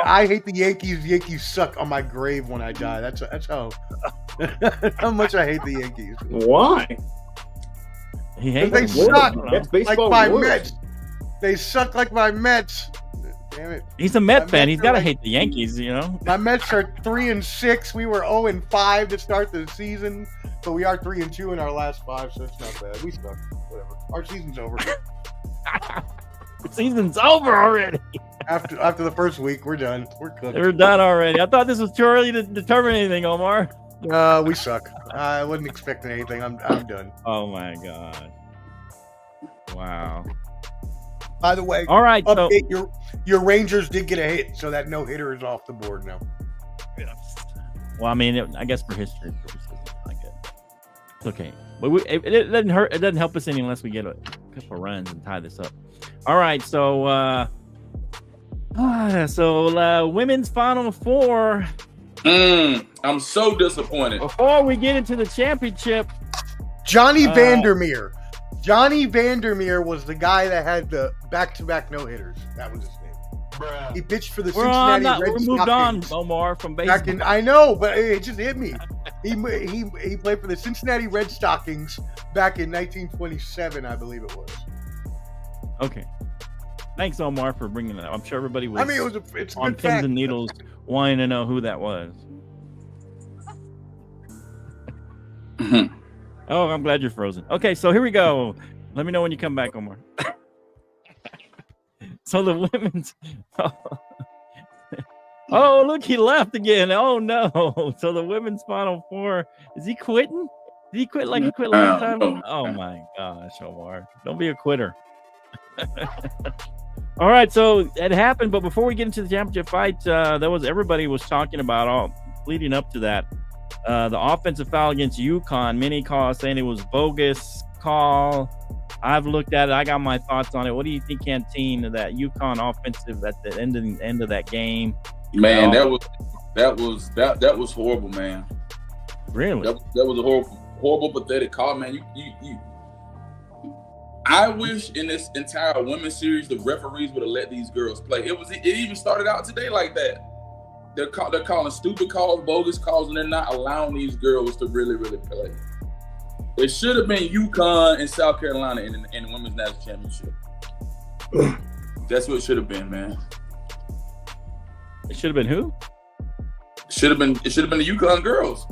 I hate the Yankees. The Yankees suck on my grave when I die. That's how much I hate the Yankees. Why? He hates they suck. That's baseball like my words. Mets. They suck like my Mets. Damn it. He's a Met fan. He's got to hate the Yankees, you know. My Mets are 3-6. We were 0-5 to start the season, but we are 3-2 in our last 5, so it's not bad. We suck. Whatever. Our season's over. The season's over already. After the first week, we're done. We're cooked. We're done already. I thought this was too early to determine anything, Omar. We suck. I wasn't expecting anything. I'm done. Oh my god. Wow. By the way, all right. Update, your Rangers did get a hit, so that no hitter is off the board now. Well, I mean, I guess for history purposes, I guess it's okay. But it doesn't hurt. It doesn't help us any unless we get a couple of runs and tie this up. All right. So, women's Final Four. I'm so disappointed. Before we get into the championship, Johnny Vandermeer. Johnny Vandermeer was the guy that had the back-to-back no-hitters. That was his name. Bruh. He pitched for the Cincinnati Red Sox. We moved on, Omar, from baseball. I know, but it just hit me. He played for the Cincinnati Red Stockings back in 1927, I believe it was. Okay. Thanks, Omar, for bringing that up. I'm sure everybody was it's on pins and needles wanting to know who that was. Oh, I'm glad you're frozen. Okay, so here we go. Let me know when you come back, Omar. So the women's... Oh, look, he left again. Oh, no. So the women's Final Four... Is he quitting? Did he quit like he quit last time? Oh, my gosh, Omar. Don't be a quitter. All right, so it happened, but before we get into the championship fight, everybody was talking about leading up to that. The offensive foul against UConn, many calls saying it was bogus call. I've looked at it. I got my thoughts on it. What do you think, Canteen, of that UConn offensive at the end of that game? Man, that was horrible, man. Really? That was a horrible, pathetic call, man. I wish in this entire women's series the referees would have let these girls play. It even started out today like that. They're calling stupid calls, bogus calls, and they're not allowing these girls to really, really play. It should have been UConn and South Carolina in the women's national championship. That's what it should have been, man. It should have been who? It should have been the UConn girls.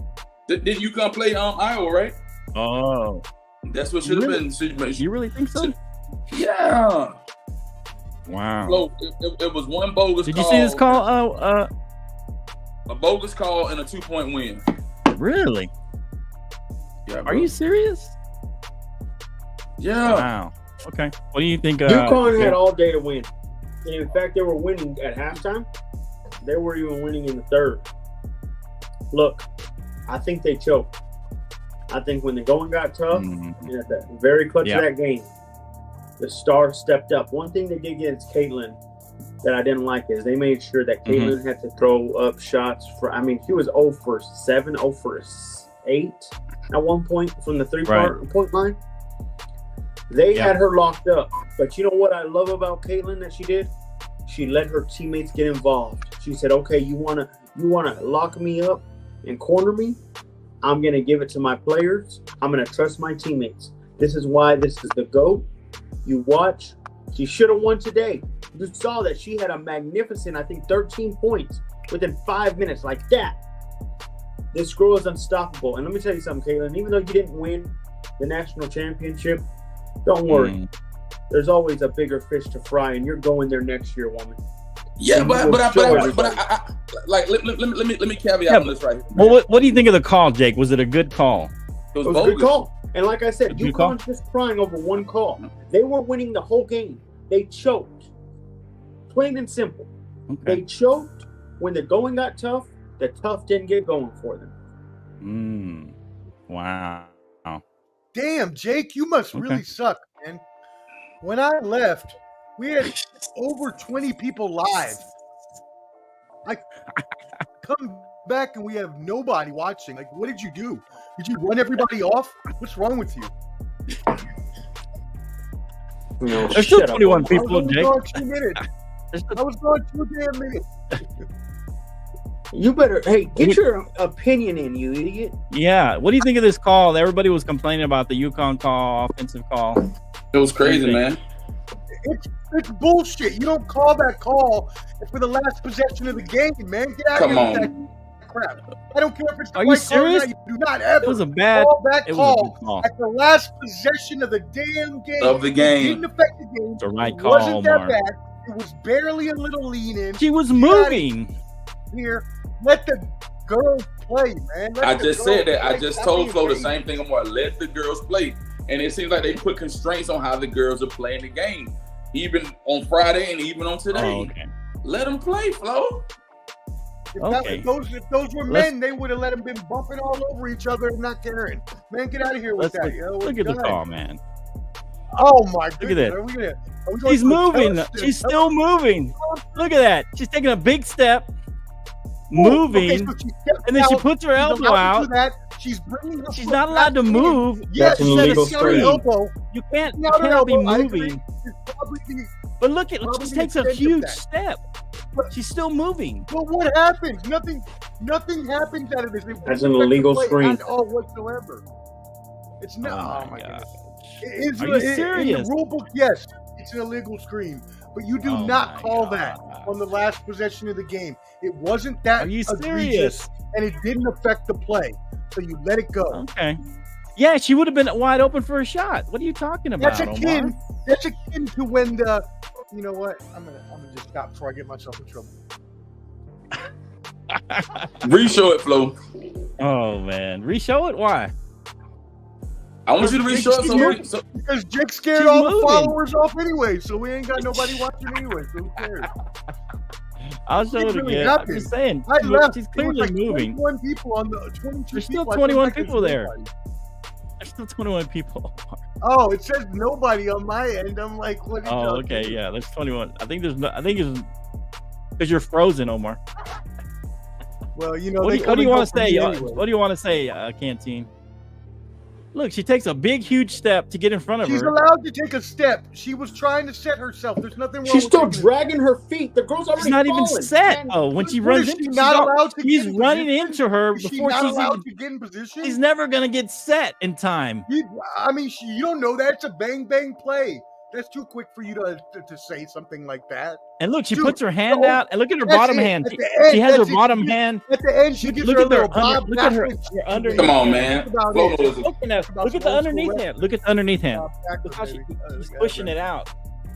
Didn't UConn play Iowa, right? Oh. That's what should have been. You really think so? Yeah. Wow. So it was one bogus call. Did you see this call? A bogus call and a 2-point win. Really? Yeah. Are you serious? Yeah. Wow. Okay. What do you think? UConn had all day to win. And in fact, they were winning at halftime. They were even winning in the third. Look, I think they choked. I think when the going got tough, and at the very clutch of that game, the Stars stepped up. One thing they did against Caitlin that I didn't like is they made sure that Caitlin had to throw up shots for. I mean, she was 0 for 7, 0 for 8 at one point from the three-point line. They had her locked up. But you know what I love about Caitlin that she did? She let her teammates get involved. She said, "Okay, you wanna lock me up and corner me? I'm gonna give it to my players. I'm gonna trust my teammates. This is why this is the GOAT. You watch. She should have won today. You saw that she had a magnificent, I think, 13 points within 5 minutes like that. This girl is unstoppable. And let me tell you something, Caitlin. Even though you didn't win the national championship, don't worry. There's always a bigger fish to fry, and you're going there next year, woman." Yeah, but like let me caveat on this right here. Well, what do you think of the call, Jake? Was it a good call? It was a good call. And like I said, UConn's just crying over one call. They were winning the whole game. They choked. Plain and simple. Okay. They choked when the going got tough. The tough didn't get going for them. Wow. Damn, Jake, you must really suck, man. When I left, we had over 20 people live. I come back and we have nobody watching. Like, what did you do? Did you run everybody off? What's wrong with you? There's still 21 people, Jake. I was gone 2 minutes. I was gone 2 damn minutes. You better, get your opinion in, you idiot. Yeah. What do you think of this call? Everybody was complaining about the UConn call, offensive call. It was crazy, man. It's bullshit. You don't call that call for the last possession of the game, man. Get out of here with that crap. I don't care if it's the right call or not. You do not ever call that call at the last possession of the damn game. Of the game. It didn't affect the game. It's the right call, It wasn't that Omar. bad. It was barely a little lean in. She was moving. Here, let the girls play, man. I just said that. I just told Flo the same thing. I'm going to let the girls play. And it seems like they put constraints on how the girls are playing the game. Even on Friday and even on today. Let them play, Flo. If those were men, they would have let them been bumping all over each other and not caring. Man, get out of here with that. Look at the call, man. Oh, my goodness. Look at that. She's moving. She's still moving. Look at that. She's taking a big step. Moving, and then she puts her elbow out. She's not allowed to move. That's an illegal screen. You can't be moving. But look at, she takes a huge step. She's still moving. But what happens? Nothing happens out of this. That's an illegal screen. Not all whatsoever. It's not. Oh my God. Are you serious? In the rule book, yes, it's an illegal screen. But you do not call that on the last possession of the game. It wasn't that egregious, and it didn't affect the play. So you let it go. Okay. Yeah, she would have been wide open for a shot. What are you talking about? That's akin to when the. You know what? I'm gonna just stop before I get myself in trouble. Re-show it, Flo. Oh man, re-show it. Why? I want you to re-show it because Jake scared all the followers off anyway, so we ain't got nobody watching anyway. So who cares? I'll show it again. I'm just saying. I left. She's clearly moving. 21 people on the 22. There's still 21 people there. There's still 21 people. Oh, it says nobody on my end. I'm like, what? Oh, okay, yeah. There's 21. I think it's because you're frozen, Omar. Well, you know. What do you want to say? Anyway. What do you want to say, Canteen? Look, she takes a big, huge step to get in front of her. She's allowed to take a step. She was trying to set herself. There's nothing wrong. She's still dragging her feet. The girl's already. She's not even set. Oh, when she runs in, she's running into her before she's allowed to get in position. She's never gonna get set in time. You don't know that. It's a bang bang play. That's too quick for you to say something like that. And look, she puts her hand out, and look at her bottom hand. She has her bottom hand. At the end, she gives her a little bob. Look at her underneath. Come on, man. Look at the underneath hand. Look at the underneath hand. Look how she's pushing it out.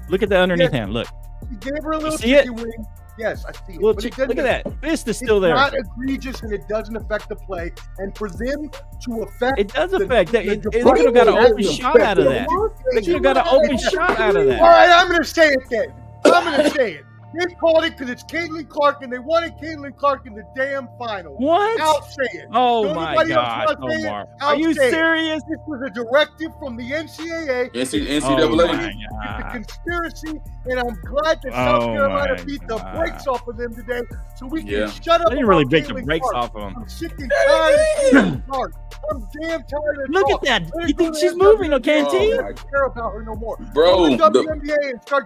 Look at the underneath hand. Look. She gave her a little chicken wing. Yes, I see it. Look at that. Fist is still there. It's not egregious, and it doesn't affect the play. And for them to affect, it does affect that. They could have got an open shot out of that. They could have got an open shot out of that. All right, I'm going to say it then. I'm going to say it. They called it because it's Caitlin Clark, and they wanted Caitlin Clark in the damn final. What? I'll say it. Oh, my gosh, Omar. Are you serious? This was a directive from the NCAA. NCAA. It's a conspiracy, and I'm glad that South Carolina beat the brakes off of them today, so we can shut up. They didn't really beat the brakes off of them. I'm sick and tired of Caitlin Clark. I'm damn tired of Look at that. You think she's moving, Canteen? I don't care about her no more. Bro,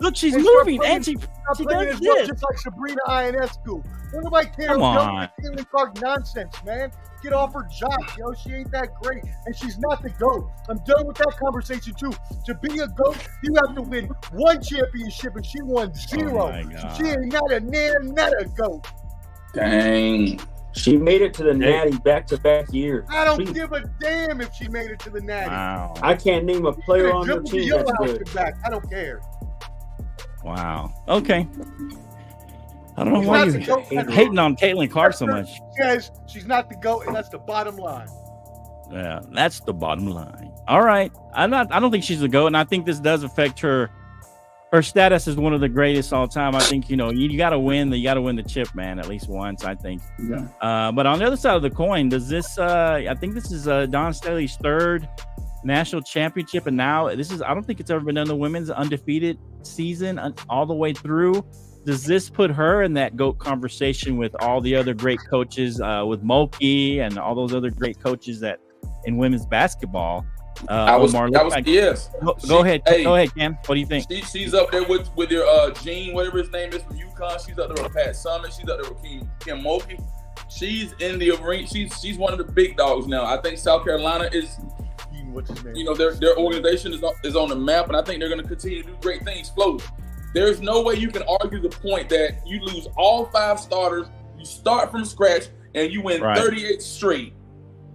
look, she's moving, and she does this. Just like Sabrina Ionescu. What do I care? Come on. Caitlin Clark nonsense, man. Get off her job, She ain't that great, and she's not the GOAT. I'm done with that conversation too. To be a GOAT, you have to win one championship, and she won 0. She ain't not a GOAT. Dang. She made it to the Natty back-to-back years. I don't give a damn if she made it to the Natty. Wow. I can't name a player on her team that's good. I don't care. Wow. Okay. I don't know why you're hating on Caitlin Clark so much. Because she's not the GOAT, and that's the bottom line. Yeah, that's the bottom line. All right. I don't think she's the GOAT, and I think this does affect her status as one of the greatest all time. I think, you got to win. You got to win the chip, man, at least once, I think. Yeah. But on the other side of the coin, does this I think this is Dawn Staley's third national championship, and now I don't think it's ever been done, the women's undefeated season all the way through. Does this put her in that GOAT conversation with all the other great coaches, with Mulkey and all those other great coaches that in women's basketball? Omar, yes. Go ahead, Cam. What do you think? She's up there with your Gene, whatever his name is, from UConn. She's up there with Pat Summit. She's up there with Kim Mulkey. She's in the arena. She's one of the big dogs now. I think South Carolina is. What's his name? Their organization is on the map, and I think they're going to continue to do great things. Flo, there's no way you can argue the point that you lose all 5 starters, you start from scratch, and you win 38 straight.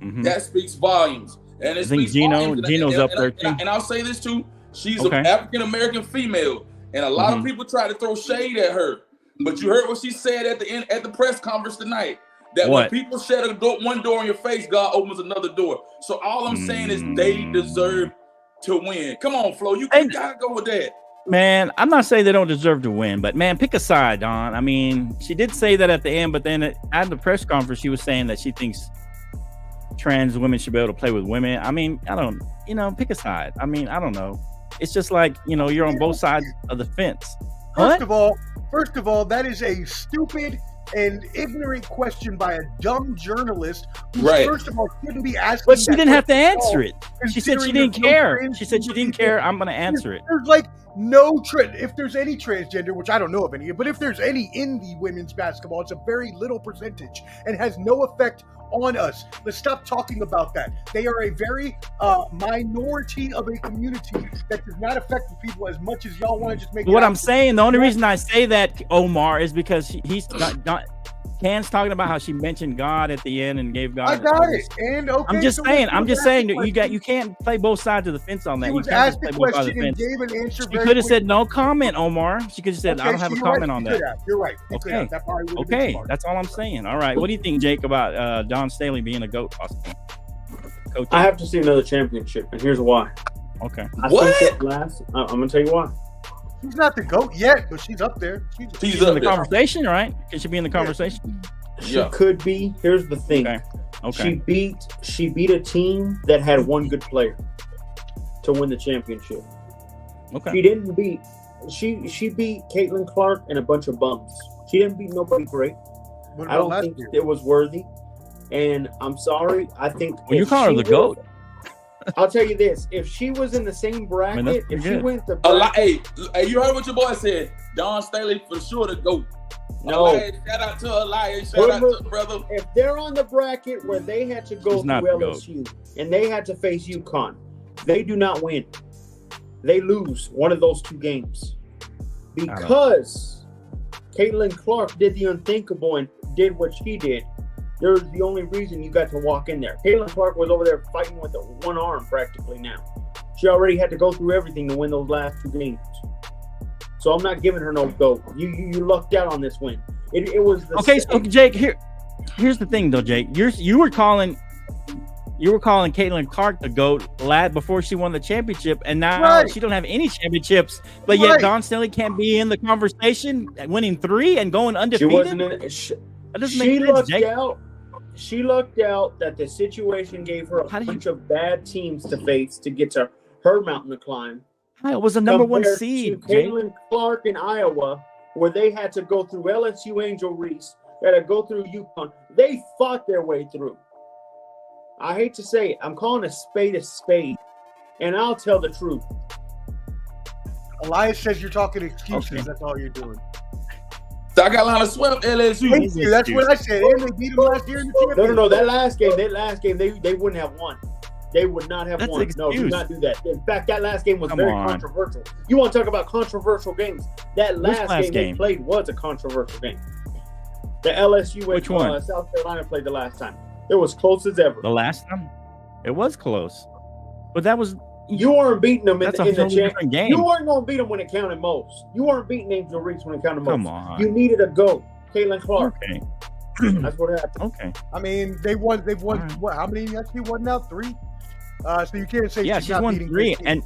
Mm-hmm. That speaks volumes. And it speaks volumes. Gino's up there too. And I'll say this too: she's an African American female, and a lot of people try to throw shade at her. But you heard what she said at the press conference tonight. That when people shut one door in your face, God opens another door. So all I'm saying is they deserve to win. Come on, Flo, you gotta go with that. Man, I'm not saying they don't deserve to win, but man, pick a side, Don. I mean, she did say that at the end, but then at the press conference, she was saying that she thinks trans women should be able to play with women. I mean, I don't, pick a side. I mean, I don't know. It's just like, you're on both sides of the fence. First of all, that is a stupid and ignorant question by a dumb journalist who, first of all, shouldn't be asking. But she didn't have to answer it. She said she didn't care. She said she didn't care. I'm going to answer it. There's like no if there's any transgender, which I don't know of any, but if there's any in the women's basketball, it's a very little percentage and has no effect on us. Let's stop talking about that. They are a very minority of a community that does not affect the people as much as y'all want to just make it. What I'm saying, the only reason I say that, Omar, is because he's not Can's talking about how she mentioned God at the end and gave God. I got it. And okay, I'm just saying that you can't play both sides of the fence on that. You can't just play both sides of the fence. Gave an answer. She could have said no comment, Omar. She could have said I don't have a comment on that. You're right. Okay, that's all I'm saying. All right, what do you think, Jake, about Dawn Staley being a GOAT possibly? I have to see another championship, and here's why. Okay. I think it lasts. I'm gonna tell you why. She's not the GOAT yet, but she's up there. She's in the conversation, right? Can she be in the conversation? She could be. Here's the thing. Okay. She beat a team that had one good player to win the championship. Okay. She didn't beat. She beat Caitlin Clark and a bunch of bums. She didn't beat nobody great. I don't think it was worthy. And I'm sorry. I think. Well, you call her the GOAT. I'll tell you this: if she was in the same bracket, if she went the hey, you heard what your boy said? Dawn Staley for sure the GOAT. No, shout out to Elias. Shout out to brother. If they're on the bracket where they had to go through LSU and they had to face UConn, they do not win. they lose one of those 2 games because Caitlin Clark did the unthinkable and did what she did. There's the only reason you got to walk in there. Caitlin Clark was over there fighting with one arm practically now. She already had to go through everything to win those last 2 games. So I'm not giving her no go. You lucked out on this win. It was the okay. So Jake, here's the thing though, Jake. You were calling Caitlin Clark the GOAT lad before she won the championship, and now she don't have any championships. But yet Dawn Staley can't be in the conversation, winning 3 and going undefeated. She wasn't in. That doesn't make sense, Jake. She lucked out that the situation gave her a bunch of bad teams to face to get to her mountain to climb. It was a number 1 seed. Caitlin Clark in Iowa, where they had to go through LSU Angel Reese, they had to go through UConn. They fought their way through. I hate to say it, I'm calling a spade, and I'll tell the truth. Elias says you're talking excuses. Okay. That's all you're doing. So I got a lot of swept LSU. Thank you. That's what I said. And they beat them last year in the championship. No. That last game, they wouldn't have won. They would not have won. No, do not do that. In fact, that last game was very controversial. You want to talk about controversial games? That last game they played was a controversial game. The LSU and South Carolina played the last time. It was close as ever. The last time? It was close. But that was... You weren't beating them in the championship game. You weren't going to beat them when it counted most. You weren't beating Angel Reese when it counted most. Come on. You needed a GOAT. Caitlin Clark. Okay. That's what happened. Okay. I mean, they've won what? How many has she won now? 3? So you can't say she's won 3 and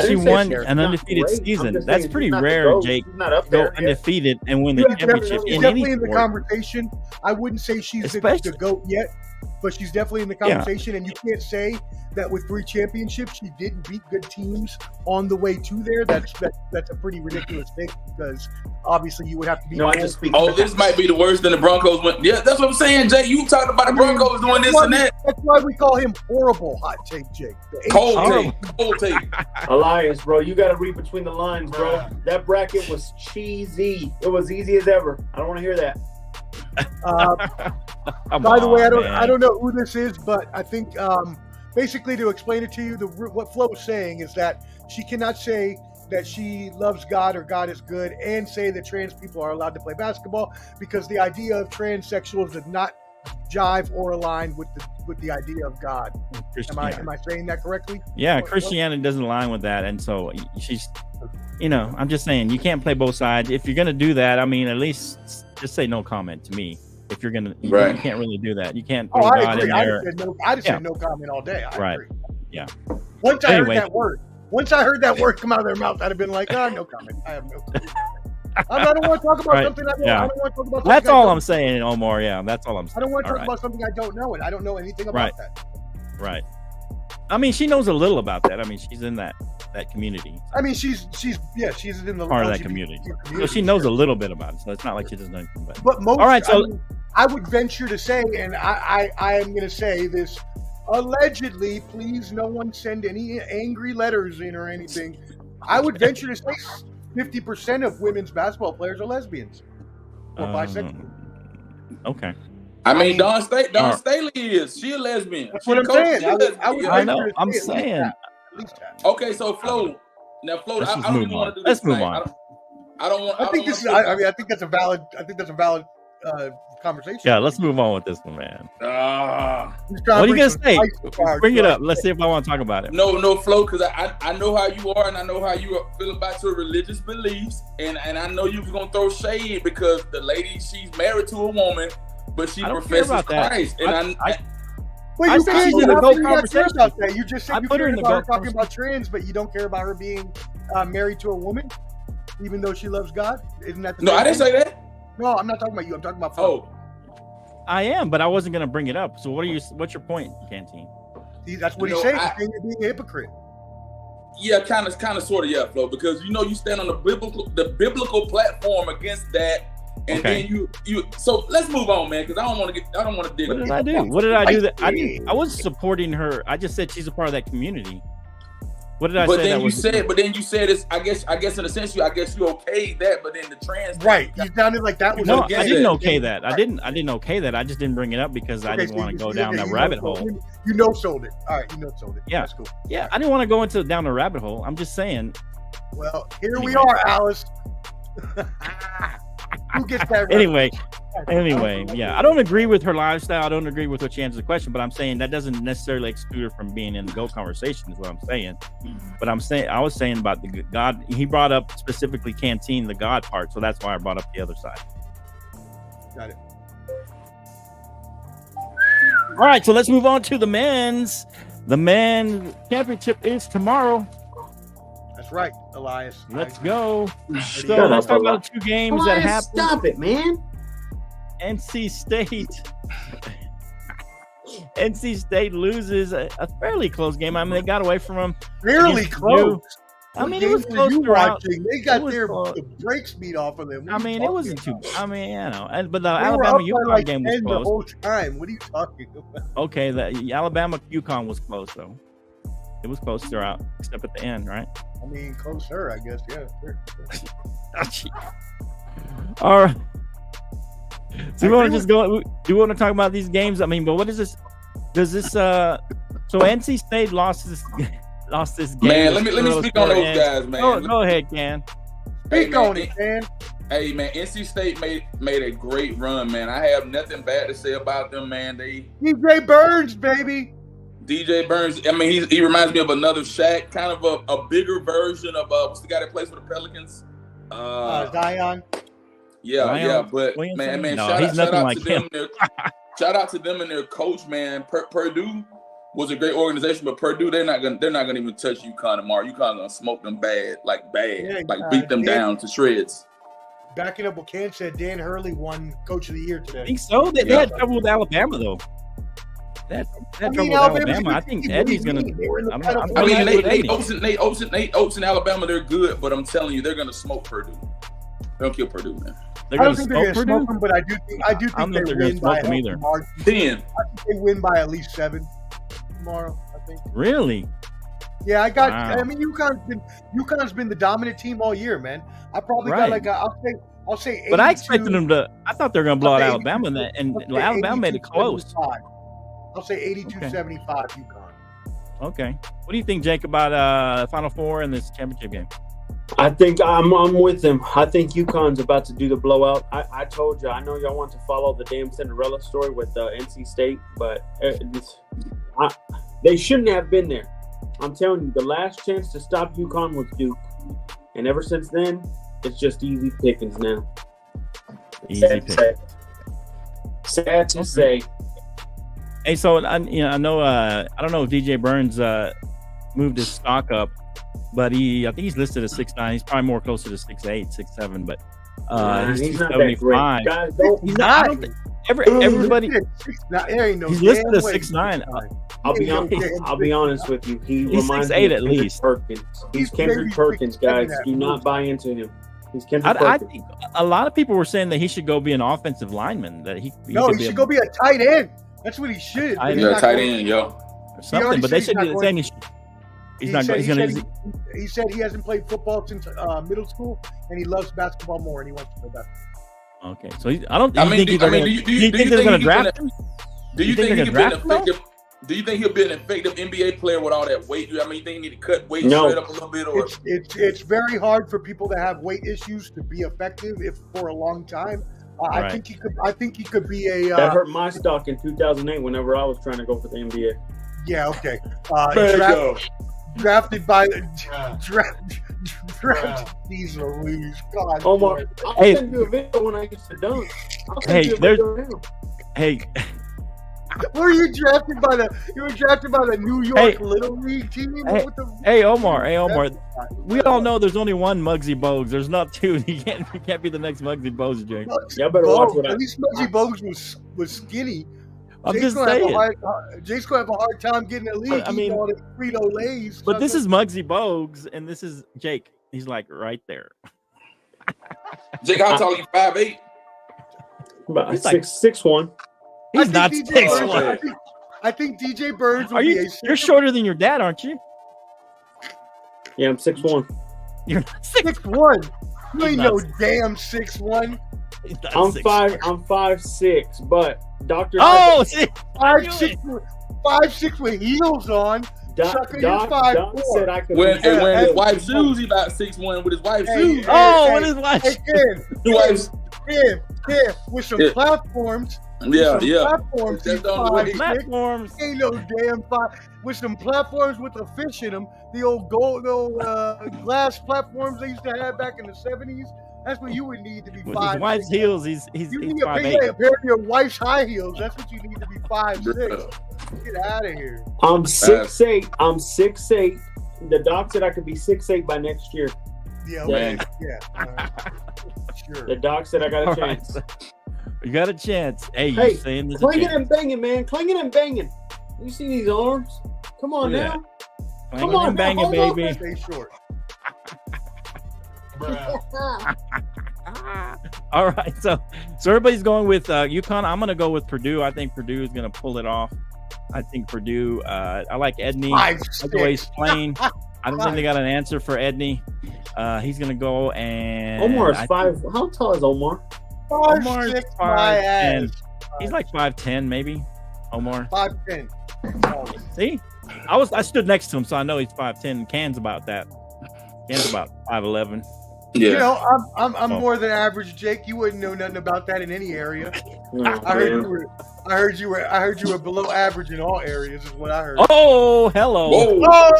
she won an undefeated season. That's pretty rare, Jake. Not go undefeated and win the championship in any in the sport. Conversation. I wouldn't say she's the GOAT yet, but she's definitely in the conversation. And you can't say that with 3 championships she didn't beat good teams on the way to there. That's a pretty ridiculous thing because obviously you would have to be. This might be the worst than the Broncos went. Yeah, that's what I'm saying, Jake. You talked about the Broncos doing this and that. That's why we call him horrible hot take, Jake. Cold take. Elias, bro, you got to read between the lines, bro. That bracket was cheesy. It was easy as ever. I don't want to hear that. By the way, I don't know who this is, but I think basically to explain it to you, what Flo was saying is that she cannot say that she loves God or God is good and say that trans people are allowed to play basketball because the idea of transsexuals does not jive or align with the idea of God. Am I saying that correctly? Yeah, Christianity doesn't align with that, and so she's, I'm just saying you can't play both sides. If you're gonna do that, I mean, at least just say no comment to me. If you're gonna, you can't really do that. You can't. I agree. I just said no comment all day. I agree. Yeah. Once I heard that word come out of their mouth, I'd have been like, no comment. I have no comment. I don't want to talk about something I don't. I don't want to talk about. That's all I'm saying, Omar. Yeah, that's all I'm saying. I don't want to talk about something I don't know, and I don't know anything about that. Right. I mean, she knows a little about that. I mean, she's in that community. So. I mean, she's in the part of that community. So she knows a little bit about it. So it's not like she doesn't know anything about it. But most, all right, so I would venture to say, and I am going to say this allegedly. Please, no one send any angry letters in or anything. I would venture to say 50% of women's basketball players are lesbians or bisexual. Okay. I mean, Dawn Staley is. She a lesbian. That's what I'm saying. I know. I'm saying. Okay, so Flo. Now, Flo, I don't even want to do Let's this. move on. I don't want. I think that's a valid conversation. Yeah, let's move on with this one, man. What are you gonna say? Bring it up. Let's see if I want to talk about it. No, Flo, because I know how you are, and I know how you feel about your religious beliefs, and I know you was gonna throw shade because the lady, she's married to a woman, but she professes Christ, and Well, you can't in the GOAT conversation about that. You just said you care about her talking about trans, but you don't care about her being married to a woman, even though she loves God. Isn't that the No, I didn't say that. No, I'm not talking about you. I'm talking about Flo. I am, but I wasn't going to bring it up. So what's your point, Canteen? See, that's what he's saying. He's saying you're being a hypocrite. Yeah, kind of, sort of, yeah, Flo, because you stand on the biblical platform against that. And then you. So let's move on, man, because I don't want to dig. What did I do? What did I do? I was supporting her. I just said she's a part of that community. What did I but say? Then you said, but then you said it's. I guess in a sense you okayed that, but then the trans. Right. You sounded like that was. No, okay. I didn't okay that. I didn't okay that. I just didn't bring it up because I didn't want to go down that rabbit hole. You sold it. All right. You sold it. Yeah. That's cool. Yeah. I didn't want to go down the rabbit hole. I'm just saying. Well, here we are, Alice. Who gets that? Anyway, yeah, I don't agree with her lifestyle. I don't agree with what she answers the question, but I'm saying that doesn't necessarily exclude her from being in the GOAT conversation. Is what I'm saying. But I was saying about the God. He brought up specifically Canteen, the God part, so that's why I brought up the other side. Got it. All right, so let's move on to the men's. The men's championship is tomorrow. That's right, Elias. Let's go. So let's talk about 2 games that happened. Stop it, man. NC State loses a fairly close game. I mean, they got away from them. Fairly close. I mean, it was close throughout. They got the brakes beat off of them. I mean, it wasn't too. I mean, you know, but the Alabama UConn game was close. The whole time. What are you talking about? Okay, the Alabama UConn was close though. It was close throughout, except at the end, right? I mean, closer, I guess. Yeah. Sure. All right. So you want to just go? Do you want to talk about these games? I mean, but what is this? Does this? So NC State lost this game. Man, let me speak on those guys, man. Go ahead, Ken. Speak on it, man. Hey, man, NC State made a great run, man. I have nothing bad to say about them, man. DJ Burns, baby. DJ Burns. I mean, he reminds me of another Shaq, kind of a bigger version of what's the guy that plays for the Pelicans? Zion. Yeah, but Williamson? Man, shout out to them. Shout out to them and their coach, man. Purdue was a great organization, but Purdue they're not gonna even touch UConn tomorrow. UConn gonna smoke them bad, beat them down to shreds. Backing up what Ken said, Dan Hurley won Coach of the Year today. I think so. They had trouble with Alabama though. That trouble with Alabama. I think Eddie's gonna. Nate Oates in Alabama, they're good, but I'm telling you, they're gonna smoke Purdue. Don't kill Purdue, man. I don't think they're going to smoke them, but I do think they win by a margin. I think they win by at least 7 tomorrow, I think. Really? Yeah, I mean, UConn's been the dominant team all year, man. I probably got I'll say 82. But I expected them to. I thought they were going to blow out Alabama, and Alabama made it close. I'll say 82-75 UConn. Okay. What do you think, Jake, about Final Four in this championship game? I think I'm with him. I think UConn's about to do the blowout. I told you. I know y'all want to follow the damn Cinderella story with NC State, but they shouldn't have been there. I'm telling you, the last chance to stop UConn was Duke, and ever since then, it's just easy pickings now. Sad to say. Hey, so I know I don't know if DJ Burns moved his stock up. But I think he's listed as 6'9". He's probably more closer to 6'8", 6'7". But he's not that great. Guys, he's not. I don't think everybody. He's listed as 6'9". I'll be honest with you. He's reminds 6'8" me at least. Perkins. He's Kendrick Perkins, guys. Do not buy into him. He's Kendrick Perkins. I think a lot of people were saying that he should go be an offensive lineman. That he should go be a tight end. That's what he should. Yeah, tight end, yo. Or something, but they said saying he should. He said he hasn't played football since middle school, and he loves basketball more, and he wants to play basketball. Okay, so do you think they're going to draft him? Do you think he'll be an effective NBA player with all that weight? I mean, you think he need to cut weight straight up a little bit? Or it's very hard for people that have weight issues to be effective for a long time. I think he could be a. That hurt my stock in 2008 whenever I was trying to go for the NBA. Yeah. Okay. Drafted by these Louise. God. Omar, I'll send you a video when I get to dunk. Were you drafted by the New York Little League team? Omar. We all know there's only one Muggsy Bogues. There's not two. You can't be the next Muggsy Bogues, Jake. Y'all better watch what at least Muggsy Bogues was skinny. I'm just saying. Jake's gonna have a hard time getting a league. I mean, all the Frito Lays. But this is Muggsy Bogues, and this is Jake. He's like right there. Jake, how tall are you? 5'8"? About 6'1". He's not 6'1". I think DJ Burns. You're shorter than your dad, aren't you? Yeah, I'm 6'1". You're not 6'1". You ain't no Nuts. damn 6'1". I'm 5'6", but Doctor. Oh, see, 5'6" with heels on. Doc said I could. When his wife's shoes, he about 6'1" with his wife's shoes. with his wife. Hey, Ken, with some platforms. Platforms. That's the only way. Platforms. Ain't no damn with some platforms with a fish in them. The old glass platforms they used to have back in the 70s. That's what you would need to be With 5'6". his wife's heels, he's You need a 5'8". pair of your wife's high heels. That's what you need to be 5'6". Get out of here. I'm 6'8". I'm 6'8". The doc said I could be 6'8" by next year. Yeah, Man. Sure. The doc said I got a All chance. right, so you got a chance. Hey, you Hey, saying this? clanging and banging, man. Clanging and banging. You see these arms? Come on Yeah. now. Clanging on and now, banging, hold on. baby. Stay short. All right, so everybody's going with UConn. I'm going to go with Purdue. I think Purdue is going to pull it off. I think Purdue. I like Edney. I like the way he's playing. I don't think they got an answer for Edney. He's going to go and Omar is 5. How tall is Omar? Omar's 5'6", my ass. 5'10". He's like 5'10", maybe. Omar. 5'10". See, I stood next to him, so I know he's 5'10". Can's about that. Can's about 5'11". Yeah. You know, I'm more than average, Jake. You wouldn't know nothing about that in any area. I heard you were below average in all areas, is what I heard. Oh, hello. Whoa. Oh!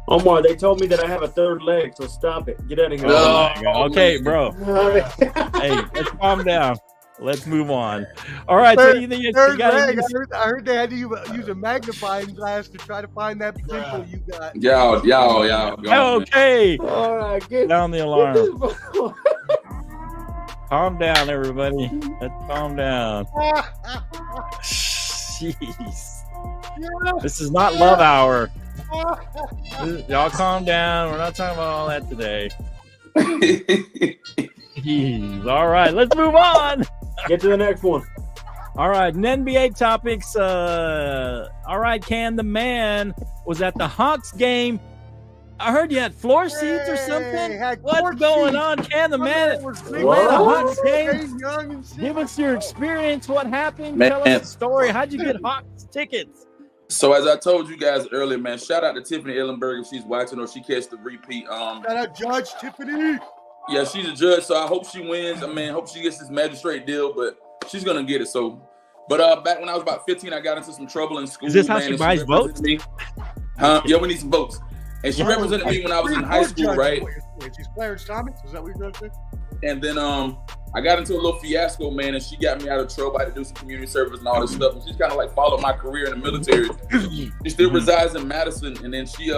Omar, they told me that I have a third leg, so stop it. Get out of here. Oh my God. Okay, bro. Hey, let's calm down. Let's move on. All right. So you think you Third got leg. I heard they had to use a magnifying glass to try to find that potential you got. Y'all. Okay. All right, get Down the alarm. this ball. Calm down, everybody. Let's calm down. Jeez. This is not love hour. Y'all calm down. We're not talking about all that today. Jeez. All right. Let's move on. Get to the next one. All right, and NBA topics. All right, Can the man was at the Hawks game. I heard you had floor seats or something. What's going on, Can the man? Was at the Hawks game. Give us your experience. What happened? Man. Tell us the story. How'd you get Hawks tickets? So as I told you guys earlier, man, shout out to Tiffany Ellenberg if she's watching or she catch the repeat. Shout out Judge Tiffany. Yeah, she's a judge, so I hope she wins. I mean, hope she gets this magistrate deal, but she's gonna get it. So, but back when I was about 15, I got into some trouble in school. Is this how man, she buys votes? Huh? Yeah, we need some votes. And she represented me when I was in high school, right? She's Clarence Thomas. Is that what you're going to say? And then I got into a little fiasco, man, and she got me out of trouble. I had to do some community service and all this stuff. And she's kind of like followed my career in the military. She still resides in Madison, and then she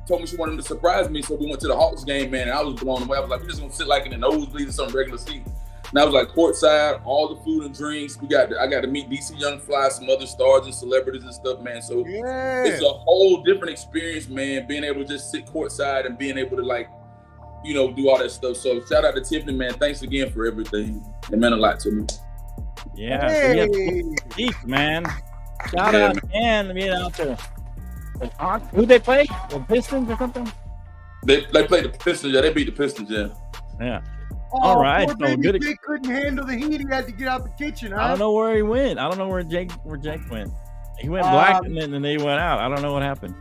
told me she wanted to surprise me, so we went to the Hawks game, man, and I was blown away. I was like, we're just gonna sit like in the nosebleed or some regular seat. And I was like courtside, all the food and drinks. I got to meet DC Young Fly, some other stars and celebrities and stuff, man. So it's a whole different experience, man, being able to just sit courtside and being able to do all that stuff. So shout out to Tiffany, man. Thanks again for everything. It meant a lot to me. Yeah, so man. Shout out and being out there. Who they play? The Pistons or something? They played the Pistons. Yeah, they beat the Pistons. Yeah. Yeah. All right. Poor baby Jake couldn't handle the heat. He had to get out the kitchen. Huh? I don't know where he went. I don't know where Jake went. He went black and then he went out. I don't know what happened.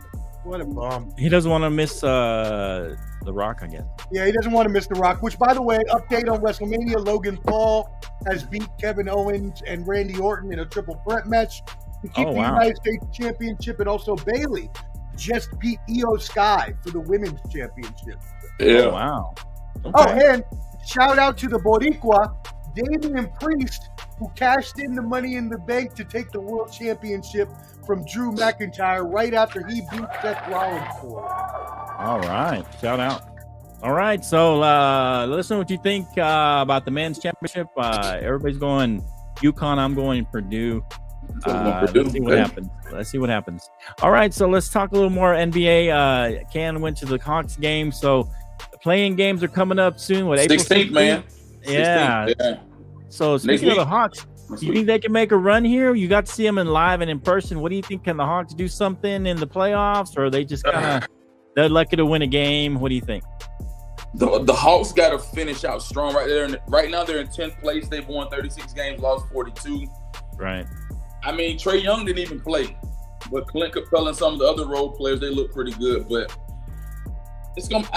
What a bum. He doesn't want to miss The Rock, I guess. Yeah, he doesn't want to miss The Rock, which, by the way, update on Wrestlemania, Logan Paul has beat Kevin Owens and Randy Orton in a triple threat match to keep the United States Championship, and also Bayley just beat Io Sky for the Women's Championship. Yeah. Oh, wow. Okay. Oh, and shout out to the Boricua, Damian Priest, who cashed in the Money in the Bank to take the World Championship from Drew McIntyre right after he beat Seth Rollins for it. All right. Shout out. All right. So listen what you think about the men's championship. Everybody's going UConn. I'm going Purdue. Let's see what happens. All right. So let's talk a little more NBA. Ken went to the Hawks game. So the playing games are coming up soon. What, April 16th, man. Yeah. 16th, yeah. So speaking of the Hawks, do you think they can make a run here? You got to see them in live and in person. What do you think? Can the Hawks do something in the playoffs, or are they just kind of they're lucky to win a game. What do you think? The Hawks got to finish out strong right there. Right now, they're in 10th place. They've won 36 games, lost 42. Right. I mean, Trae Young didn't even play, but Clint Capella and some of the other role players, they look pretty good. But it's gonna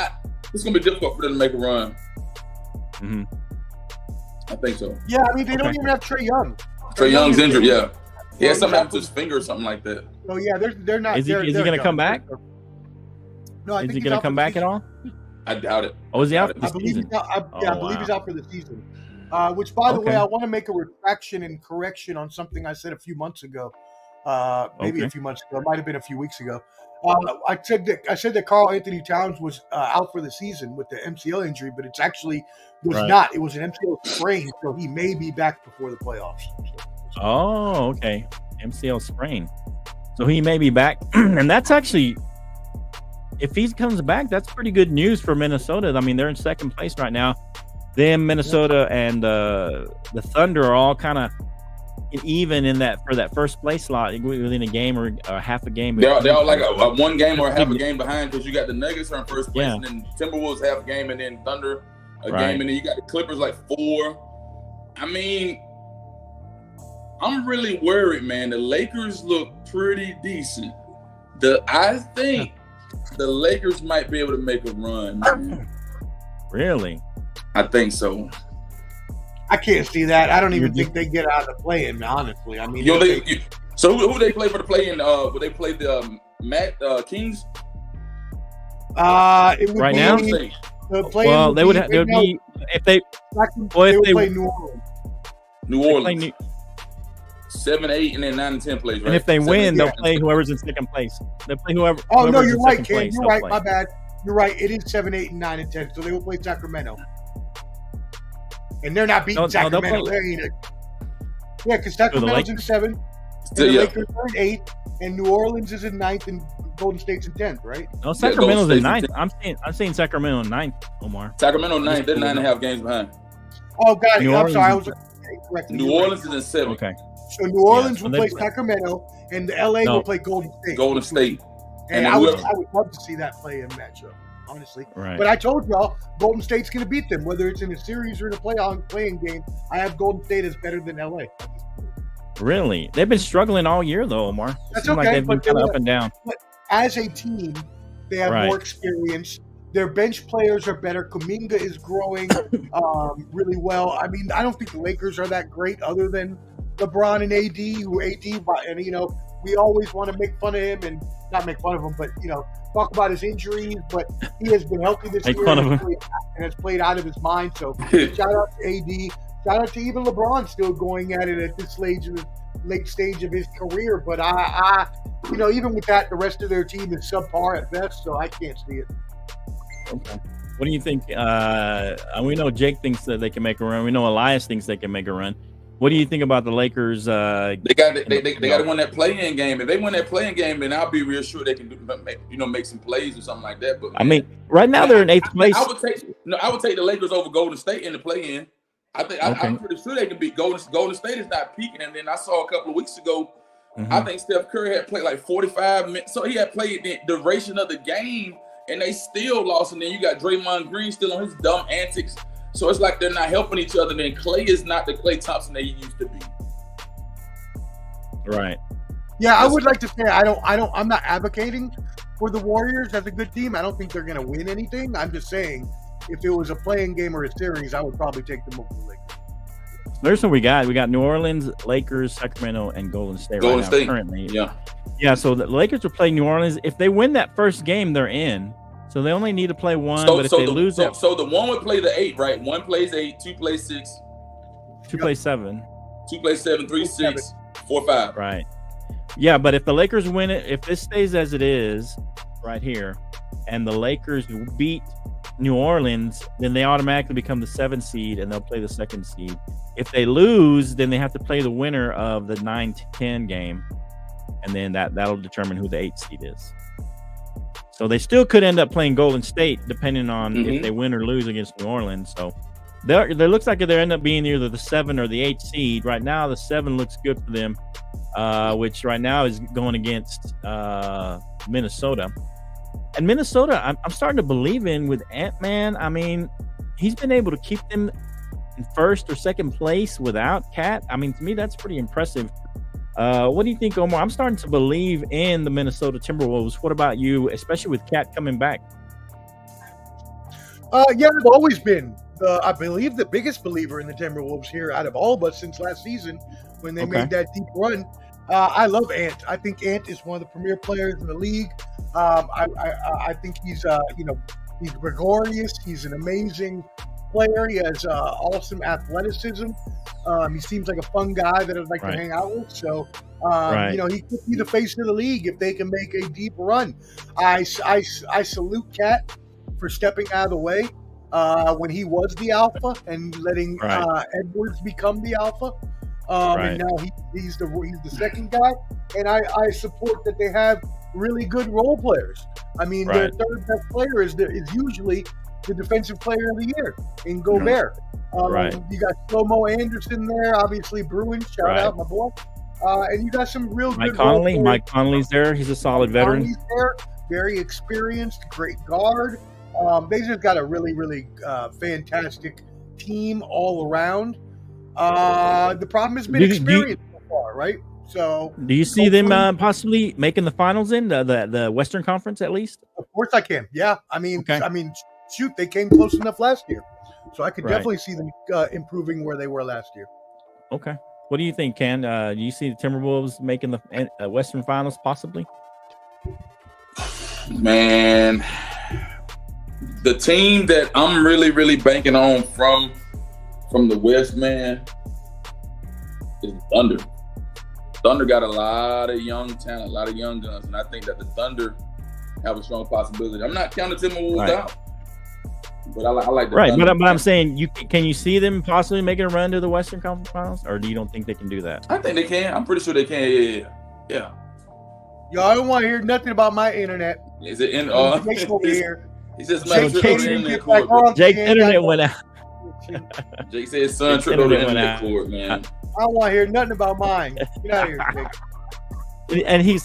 be difficult for them to make a run. Mm-hmm. I think so. Yeah, I mean, they don't even have Trae Young. Trae Young's injured. Yeah, he had something happen to his finger or something like that. Oh yeah, they're not. Is he going to come back? No, I think is he going to come back at all? I doubt it. Oh, is he out for the I believe season? I believe he's out for the season. Which, by the way, I want to make a retraction and correction on something I said a few months ago. Maybe a few months ago. It might have been a few weeks ago. I said that Karl Anthony Towns was out for the season with the MCL injury, but it's actually not. It was an MCL sprain, so he may be back before the playoffs. Oh, okay. MCL sprain. So he may be back. And that's actually, if he comes back, that's pretty good news for Minnesota. I mean, they're in second place right now. Them, Minnesota, and the Thunder are all kind of even in that for that first place slot within a game or half a game. They're all like a one game or half a game behind, because you got the Nuggets are in first place, and then Timberwolves half a game, and then Thunder a game, and then you got the Clippers like 4. I mean, I'm really worried, man. The Lakers look pretty decent. I think the Lakers might be able to make a run, man. Really? I think so. I can't see that. I don't even think they get out of the play-in, honestly. I mean, so who they play for the play-in? Would they play the Kings? It would right be, now. Well, they would be if they play New Orleans. New Orleans. 7, 8, and then 9 and 10 plays. Right? And if they win, they'll play whoever's in second place. They'll play whoever. Oh no, you're right, Ken. Place, you're right. My bad. You're right. It is 7, 8, and 9 and 10. So they will play Sacramento. And they're not beating Sacramento. Yeah, because Sacramento's in 7, and the Lakers are in 8, and New Orleans is in 9th, and Golden State's in 10th, right? No, Sacramento's in 9th. I'm saying Sacramento in 9th, Omar. Sacramento 9th. They're 9.5 games behind. Oh, got it. I'm sorry. I was correct. New Orleans is in 7. Okay. So New Orleans will play Sacramento, and the LA will play Golden State. Golden State. And I would love to see that play-in matchup, honestly. Right. But I told y'all, Golden State's going to beat them, whether it's in a series or in a playing game. I have Golden State as better than LA. Really? They've been struggling all year, though, Omar. That's okay. Like they've been kind of up and down. But as a team, they have more experience. Their bench players are better. Kuminga is growing really well. I mean, I don't think the Lakers are that great other than LeBron and AD, and, we always want to make fun of him and not make fun of him, but, talk about his injuries, but he has been healthy this year and has played out of his mind. So shout out to AD. Shout out to even LeBron still going at it at this late stage of his career. But I even with that, the rest of their team is subpar at best, so I can't see it. Okay. What do you think? We know Jake thinks that they can make a run. We know Elias thinks they can make a run. What do you think about the Lakers? They got to win that play-in game. If they win that play-in game, then I'll be real sure they can make some plays or something like that. But I mean, right now they're in 8th place. I would take the Lakers over Golden State in the play-in. I'm pretty sure they can beat Golden State. Is not peaking, and then I saw a couple of weeks ago. Mm-hmm. I think Steph Curry had played like 45 minutes, so he had played the duration of the game, and they still lost. And then you got Draymond Green still on his dumb antics. So it's like they're not helping each other. Then Clay is not the Klay Thompson that he used to be. Right. Yeah, I would like to say I'm not advocating for the Warriors as a good team. I don't think they're going to win anything. I'm just saying if it was a playing game or a series, I would probably take them over the Lakers. There's what we got. We got New Orleans, Lakers, Sacramento, and Golden State currently. Yeah. So the Lakers are playing New Orleans. If they win that first game, they're in. So they only need to play one, but if they lose that... So the one would play the 8, right? 1 plays 8, 2 plays 6. 2 plays 7. 2 plays 7, 3, 6, 4, 5. Right. Yeah, but if the Lakers win it, if this stays as it is right here, and the Lakers beat New Orleans, then they automatically become the 7th seed, and they'll play the 2nd seed. If they lose, then they have to play the winner of the 9-10 game, and then that'll determine who the 8th seed is. So they still could end up playing Golden State, depending on if they win or lose against New Orleans. So there looks like they end up being either the 7 or the 8 seed. Right now, the 7 looks good for them, which right now is going against Minnesota. And Minnesota, I'm starting to believe in with Ant-Man. I mean, he's been able to keep them in first or second place without Cat. I mean, to me, that's pretty impressive. What do you think, Omar? I'm starting to believe in the Minnesota Timberwolves. What about you, especially with Cat coming back? Yeah, I've always been, I believe, the biggest believer in the Timberwolves here out of all of us since last season when they made that deep run. I love Ant. I think Ant is one of the premier players in the league. I think he's, he's gregarious. He's an amazing player. He has awesome athleticism. He seems like a fun guy that I'd like to hang out with. So, he could be the face of the league if they can make a deep run. I salute Cat for stepping out of the way when he was the alpha and letting Edwards become the alpha. And now he's the second guy. And I support that they have really good role players. I mean, their third best player is usually the defensive player of the year in Gobert. You got Shlomo Anderson there, obviously Bruin, shout out my boy. And you got some real Mike good Conley. Mike Conley's there. He's a solid veteran. Conley's there, very experienced, great guard. They just got a really, really fantastic team all around. The problem has been experience so far, right? So, do you see them possibly making the finals in the Western Conference at least? Of course, I can. Yeah, I mean, shoot, they came close enough last year, so I could definitely see them improving where they were last year. Okay, what do you think, Ken? Do you see the Timberwolves making the Western Finals possibly? Man, the team that I'm really, really banking on from the West, man, is Thunder. Thunder got a lot of young talent, a lot of young guns, and I think that the Thunder have a strong possibility. I'm not counting Timberwolves out, but I like the Thunder. But I'm saying, can you see them possibly making a run to the Western Conference Finals, or do you don't think they can do that? I think they can. I'm pretty sure they can. Yeah. Yo, I don't want to hear nothing about my internet. Is it in? Over here. He just made sure the internet cord. Jake's internet went out. Jake said his son tripped over the internet cord, man. I don't want to hear nothing about mine. Get out of here, Jake. And he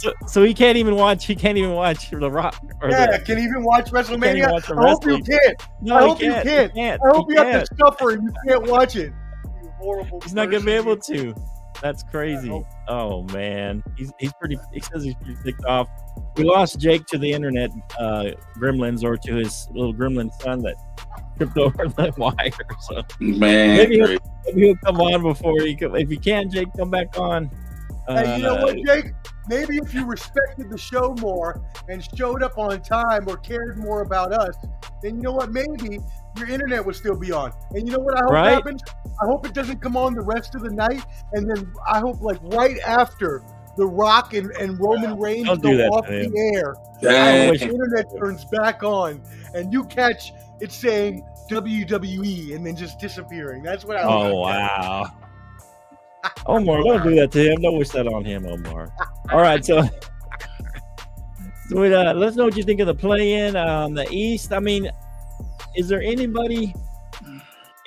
can't even watch. He can't even watch The Rock. Can he even watch WrestleMania? I hope you can't. No, I hope you can't. I hope you have to suffer and you can't watch it. You horrible. He's not gonna be able to. That's crazy. Oh man, he says he's pretty ticked off. We lost Jake to the internet gremlins, or to his little gremlin son that tripped over the wire. So man, maybe he'll come on before he come. If you can, Jake, come back on. Hey, you know what, Jake? Maybe if you respected the show more and showed up on time or cared more about us, then you know what? Maybe your internet would still be on. And you know what I hope happens? I hope it doesn't come on the rest of the night. And then I hope, like, right after The Rock and Roman Reigns go off the air, I hope the internet turns back on and you catch it saying WWE and then just disappearing. That's what I hope. Oh, wow. Omar, don't do that to him. Don't wish that on him, Omar. All right, so let's know what you think of the play-in the East. I mean, is there anybody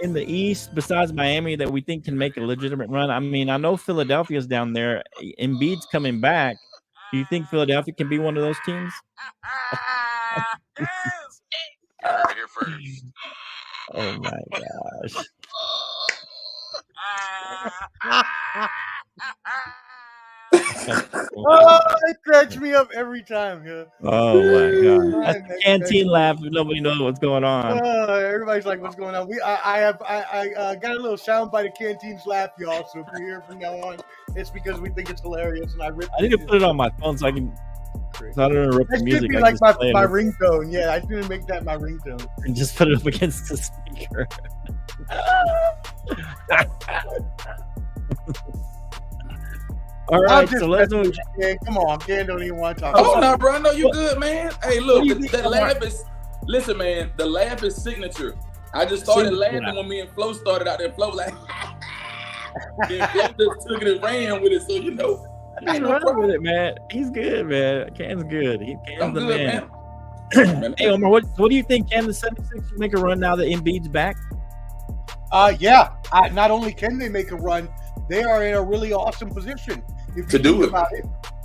in the East besides Miami that we think can make a legitimate run? I mean, I know Philadelphia's down there. Embiid's coming back. Do you think Philadelphia can be one of those teams? Here first. Oh my gosh. It cracks me up every time. Yeah. Oh my god, that's the canteen laugh. Nobody knows what's going on. Everybody's like, "What's going on?" I got a little soundbite of Canteen's laugh, y'all. So if you hear from now on, it's because we think it's hilarious, and I need to put it on my phone so I don't interrupt the music. That should be like my ringtone. Yeah, I didn't make that my ringtone. And just put it up against the speaker. All right, so let's do it. Come on, Ken don't even want to talk. Oh no, bro, I know you good, man. Hey, look, that laugh is. Listen, man, the laugh is signature. I just started laughing when me and Flo started out there. Flo like, then Flo just took it and ran with it. So you know, he's running with it, man. He's good, man. Ken's good. Ken's the man. Hey, Omar, what do you think? Can the 76ers make a run now that Embiid's back? Yeah. Not only can they make a run, they are in a really awesome position. To do it.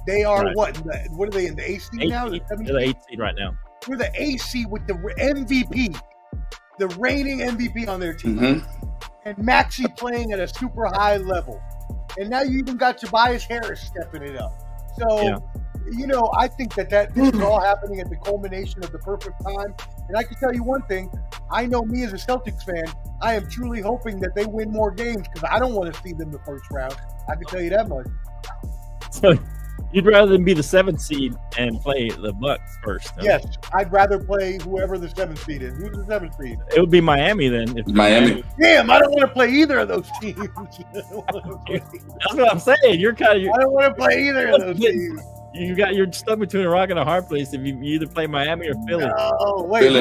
They are what are they in the 8th seed now? They're the 8th seed right now. You're the AC with the MVP, the reigning MVP on their team, and Maxey playing at a super high level. And now you even got Tobias Harris stepping it up. So, I think that this is all happening at the culmination of the perfect time. And I can tell you one thing. I know me as a Celtics fan, I am truly hoping that they win more games because I don't want to see them the first round. I can tell you that much. So you'd rather than be the 7th seed and play the Bucks first? Huh? Yes, I'd rather play whoever the 7th seed is. Who's the 7th seed? It would be Miami then. Miami. Damn, I don't want to play either of those teams. That's what I'm saying. You're kind of. I don't want to play either of those teams. You got your stuck between a rock and a hard place if you either play Miami or Philly. Oh wait,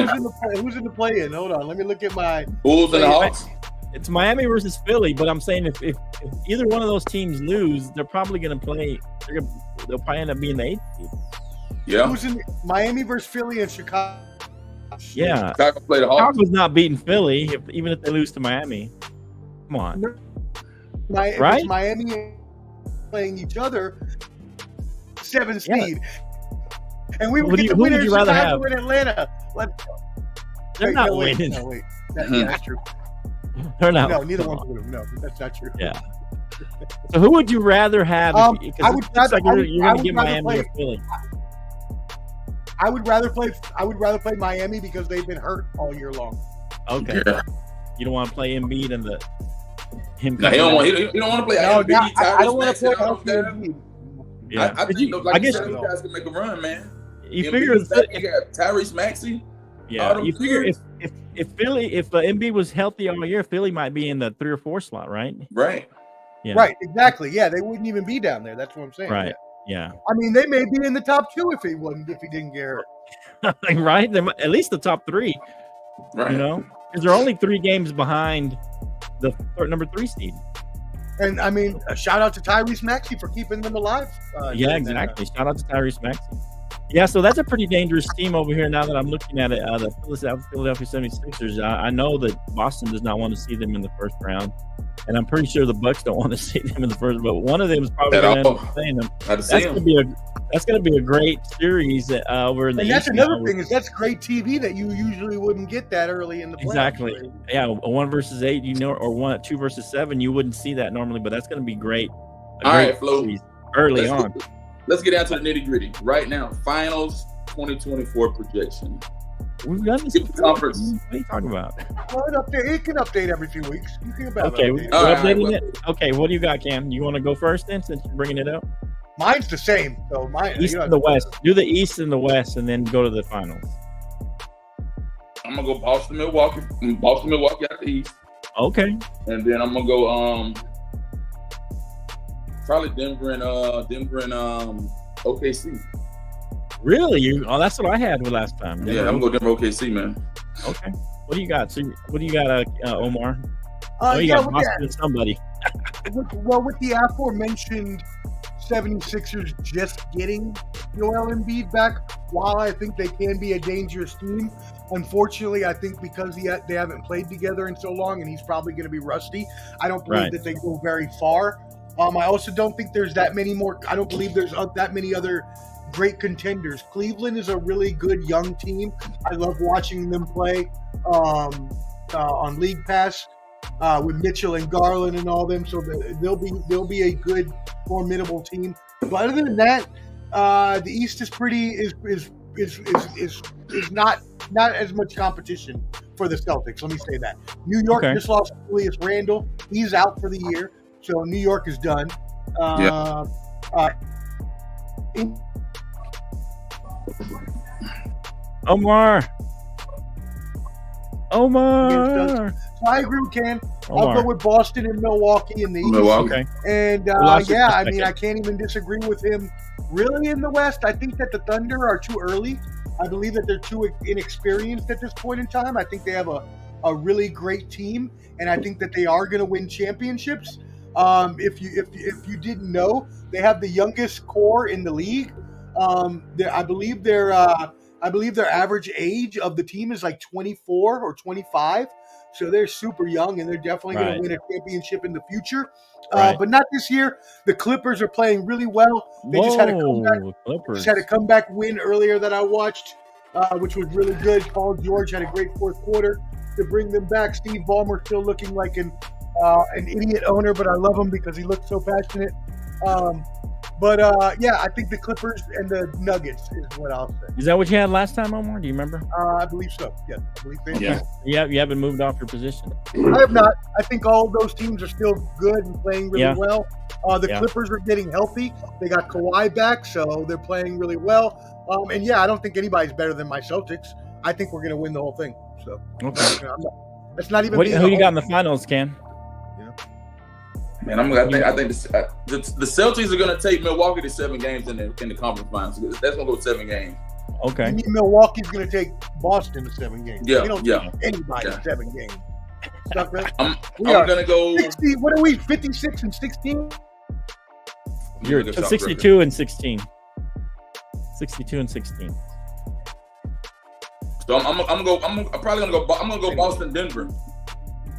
who's in the play-in? Hold on, let me look at my Bulls and the Hawks. It's Miami versus Philly, but I'm saying if either one of those teams lose, they're probably going to play. They'll probably end up being the 8th seed. Yeah. Who's in Miami versus Philly and Chicago? Yeah. Chicago play the Hawks. Chicago's not beating Philly, even if they lose to Miami. Come on. Right? It's Miami playing each other, 7th seed. And we would get the winner in Chicago and Atlanta. They're not winning. No, wait. That's true. They're not. No, neither one's winning. No, that's not true. Yeah. So who would you rather have? I would rather. You're going to get Miami or Philly. I would rather play Miami because they've been hurt all year long. Okay. Yeah. You don't want to play Embiid and him. No, he don't want to play. I don't want to play Embiid. Yeah. I think, like I guess you guys can make a run, man. You figure you got Tyrese Maxey. Yeah. You figure if Embiid was healthy all year, Philly might be in the 3 or 4 slot, right? Right. Yeah. Right. Exactly. Yeah. They wouldn't even be down there. That's what I'm saying. Right. Yeah. I mean, they may be in the top 2 if he didn't get hurt. Right. At least the top 3. Right. You know, because they're only 3 games behind the number 3 seed. And I mean, a shout out to Tyrese Maxey for keeping them alive. Yeah, exactly. Shout out to Tyrese Maxey. Yeah, so that's a pretty dangerous team over here now that I'm looking at it. The Philadelphia 76ers. I know that Boston does not want to see them in the first round. And I'm pretty sure the Bucks don't want to see them in the first, but one of them is probably going to end up playing them. That's going to be a great series over in the East. And that's another thing is that's great TV that you usually wouldn't get that early in the playoffs. Exactly. Right? Yeah, a 1 versus 8, or 2 versus 7, you wouldn't see that normally, but that's going to be great. All right, Flo. Early on. Let's get down to the nitty gritty right now. Finals 2024 projection. We've done this conference. What are you talking about? Well, it can update every few weeks. You can okay, we're updating it. Okay, what do you got, Cam? You want to go first then, since you're bringing it up? Mine's the same. So East and the West. Do the East and the West, and then go to the finals. I'm gonna go Boston, Milwaukee out the East. Okay. And then I'm gonna go probably Denver and OKC. Really? That's what I had last time. Yeah, I'm gonna go Denver OKC, man. Okay. What do you got? So what do you got, Omar? You got Boston and somebody. with the aforementioned 76ers just getting Joel Embiid back, while I think they can be a dangerous team, unfortunately, I think because they haven't played together in so long and he's probably going to be rusty, I don't believe that they go very far. I also don't think there's that many more. I don't believe there's that many other great contenders. Cleveland is a really good young team. I love watching them play on League Pass with Mitchell and Garland and all them. So they'll be a good, formidable team. But other than that, the East is not as much competition for the Celtics. Let me say that. New York just lost Julius Randle. He's out for the year. So New York is done. Omar. So I agree with Ken. I'll go with Boston and Milwaukee in the East. Okay. And I mean, I can't even disagree with him. Really, in the West, I think that the Thunder are too early. I believe that they're too inexperienced at this point in time. I think they have a really great team, and I think that they are going to win championships. If you didn't know, they have the youngest core in the league. I believe their average age of the team is like 24 or 25. So they're super young, and they're definitely going to win a championship in the future. But not this year. The Clippers are playing really well. They just had a comeback win earlier that I watched. which was really good. Paul George had a great fourth quarter to bring them back. Steve Ballmer still looking like an idiot owner, but I love him because he looks so passionate. Yeah, I think the Clippers and the Nuggets is what I'll say. Is that what you had last time, Omar? Do you remember? I believe so. Yes, I believe so. Yeah. You haven't moved off your position. I have not. I think all of those teams are still good and playing really well. The Clippers are getting healthy. They got Kawhi back, so they're playing really well. I don't think anybody's better than my Celtics. I think we're going to win the whole thing. So, okay. It's not even. Who you got in the finals, Ken? Man, I think the Celtics are going to take Milwaukee to 7 games in the conference finals. That's going to go 7 games. Okay. You mean Milwaukee's going to take Boston to 7 games? Yeah, we don't take anybody to 7 games. I'm going to go 60. What are we? 56 and 16. You're 62 and 16. 62 and 16. So I'm probably gonna go Boston, Denver.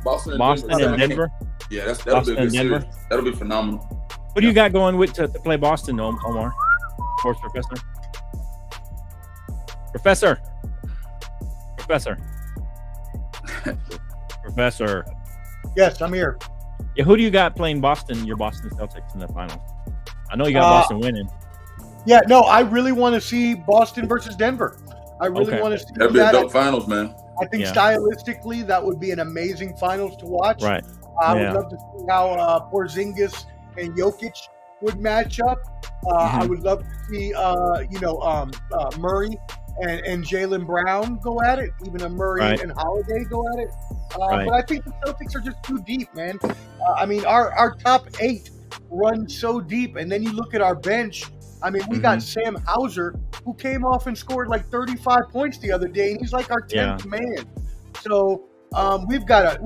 Boston and Denver. Yeah, that'll be a good series. That'll be phenomenal. What do you got going with to play Boston, Omar? Sports professor. Professor. Yes, I'm here. Yeah, who do you got playing Boston? Your Boston Celtics in the finals. I know you got Boston winning. Yeah, no, I really want to see Boston versus Denver. I really want to see that'd be a dope finals, man. I think stylistically that would be an amazing finals to watch. Right. I would love to see how Porzingis and Jokic would match up. I would love to see Murray and Jaylen Brown go at it. Even a Murray and Holiday go at it. But I think the Celtics are just too deep, man. Our top 8 run so deep, and then you look at our bench. We got Sam Hauser, who came off and scored like 35 points the other day, and he's like our 10th man. So we've got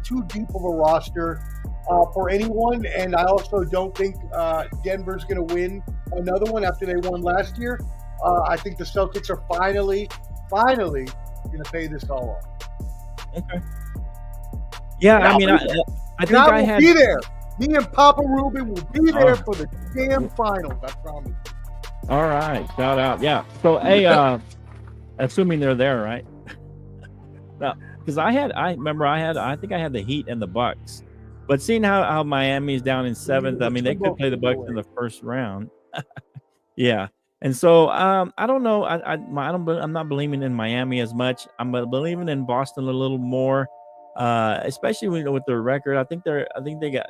too deep of a roster for anyone, and I also don't think Denver's going to win another one after they won last year. I think the Celtics are finally going to pay this all off. Okay. Yeah, I think I will be there. Me and Papa Rubin will be there for the damn finals. I promise. All right, shout out. Yeah. So, assuming they're there, right? Now, because I think I had the Heat and the Bucks, but seeing how Miami's down in 7th, they could play the Bucks in the first round. Yeah. And so, I don't know. I'm not believing in Miami as much. I'm believing in Boston a little more. Especially with their record, I think they got.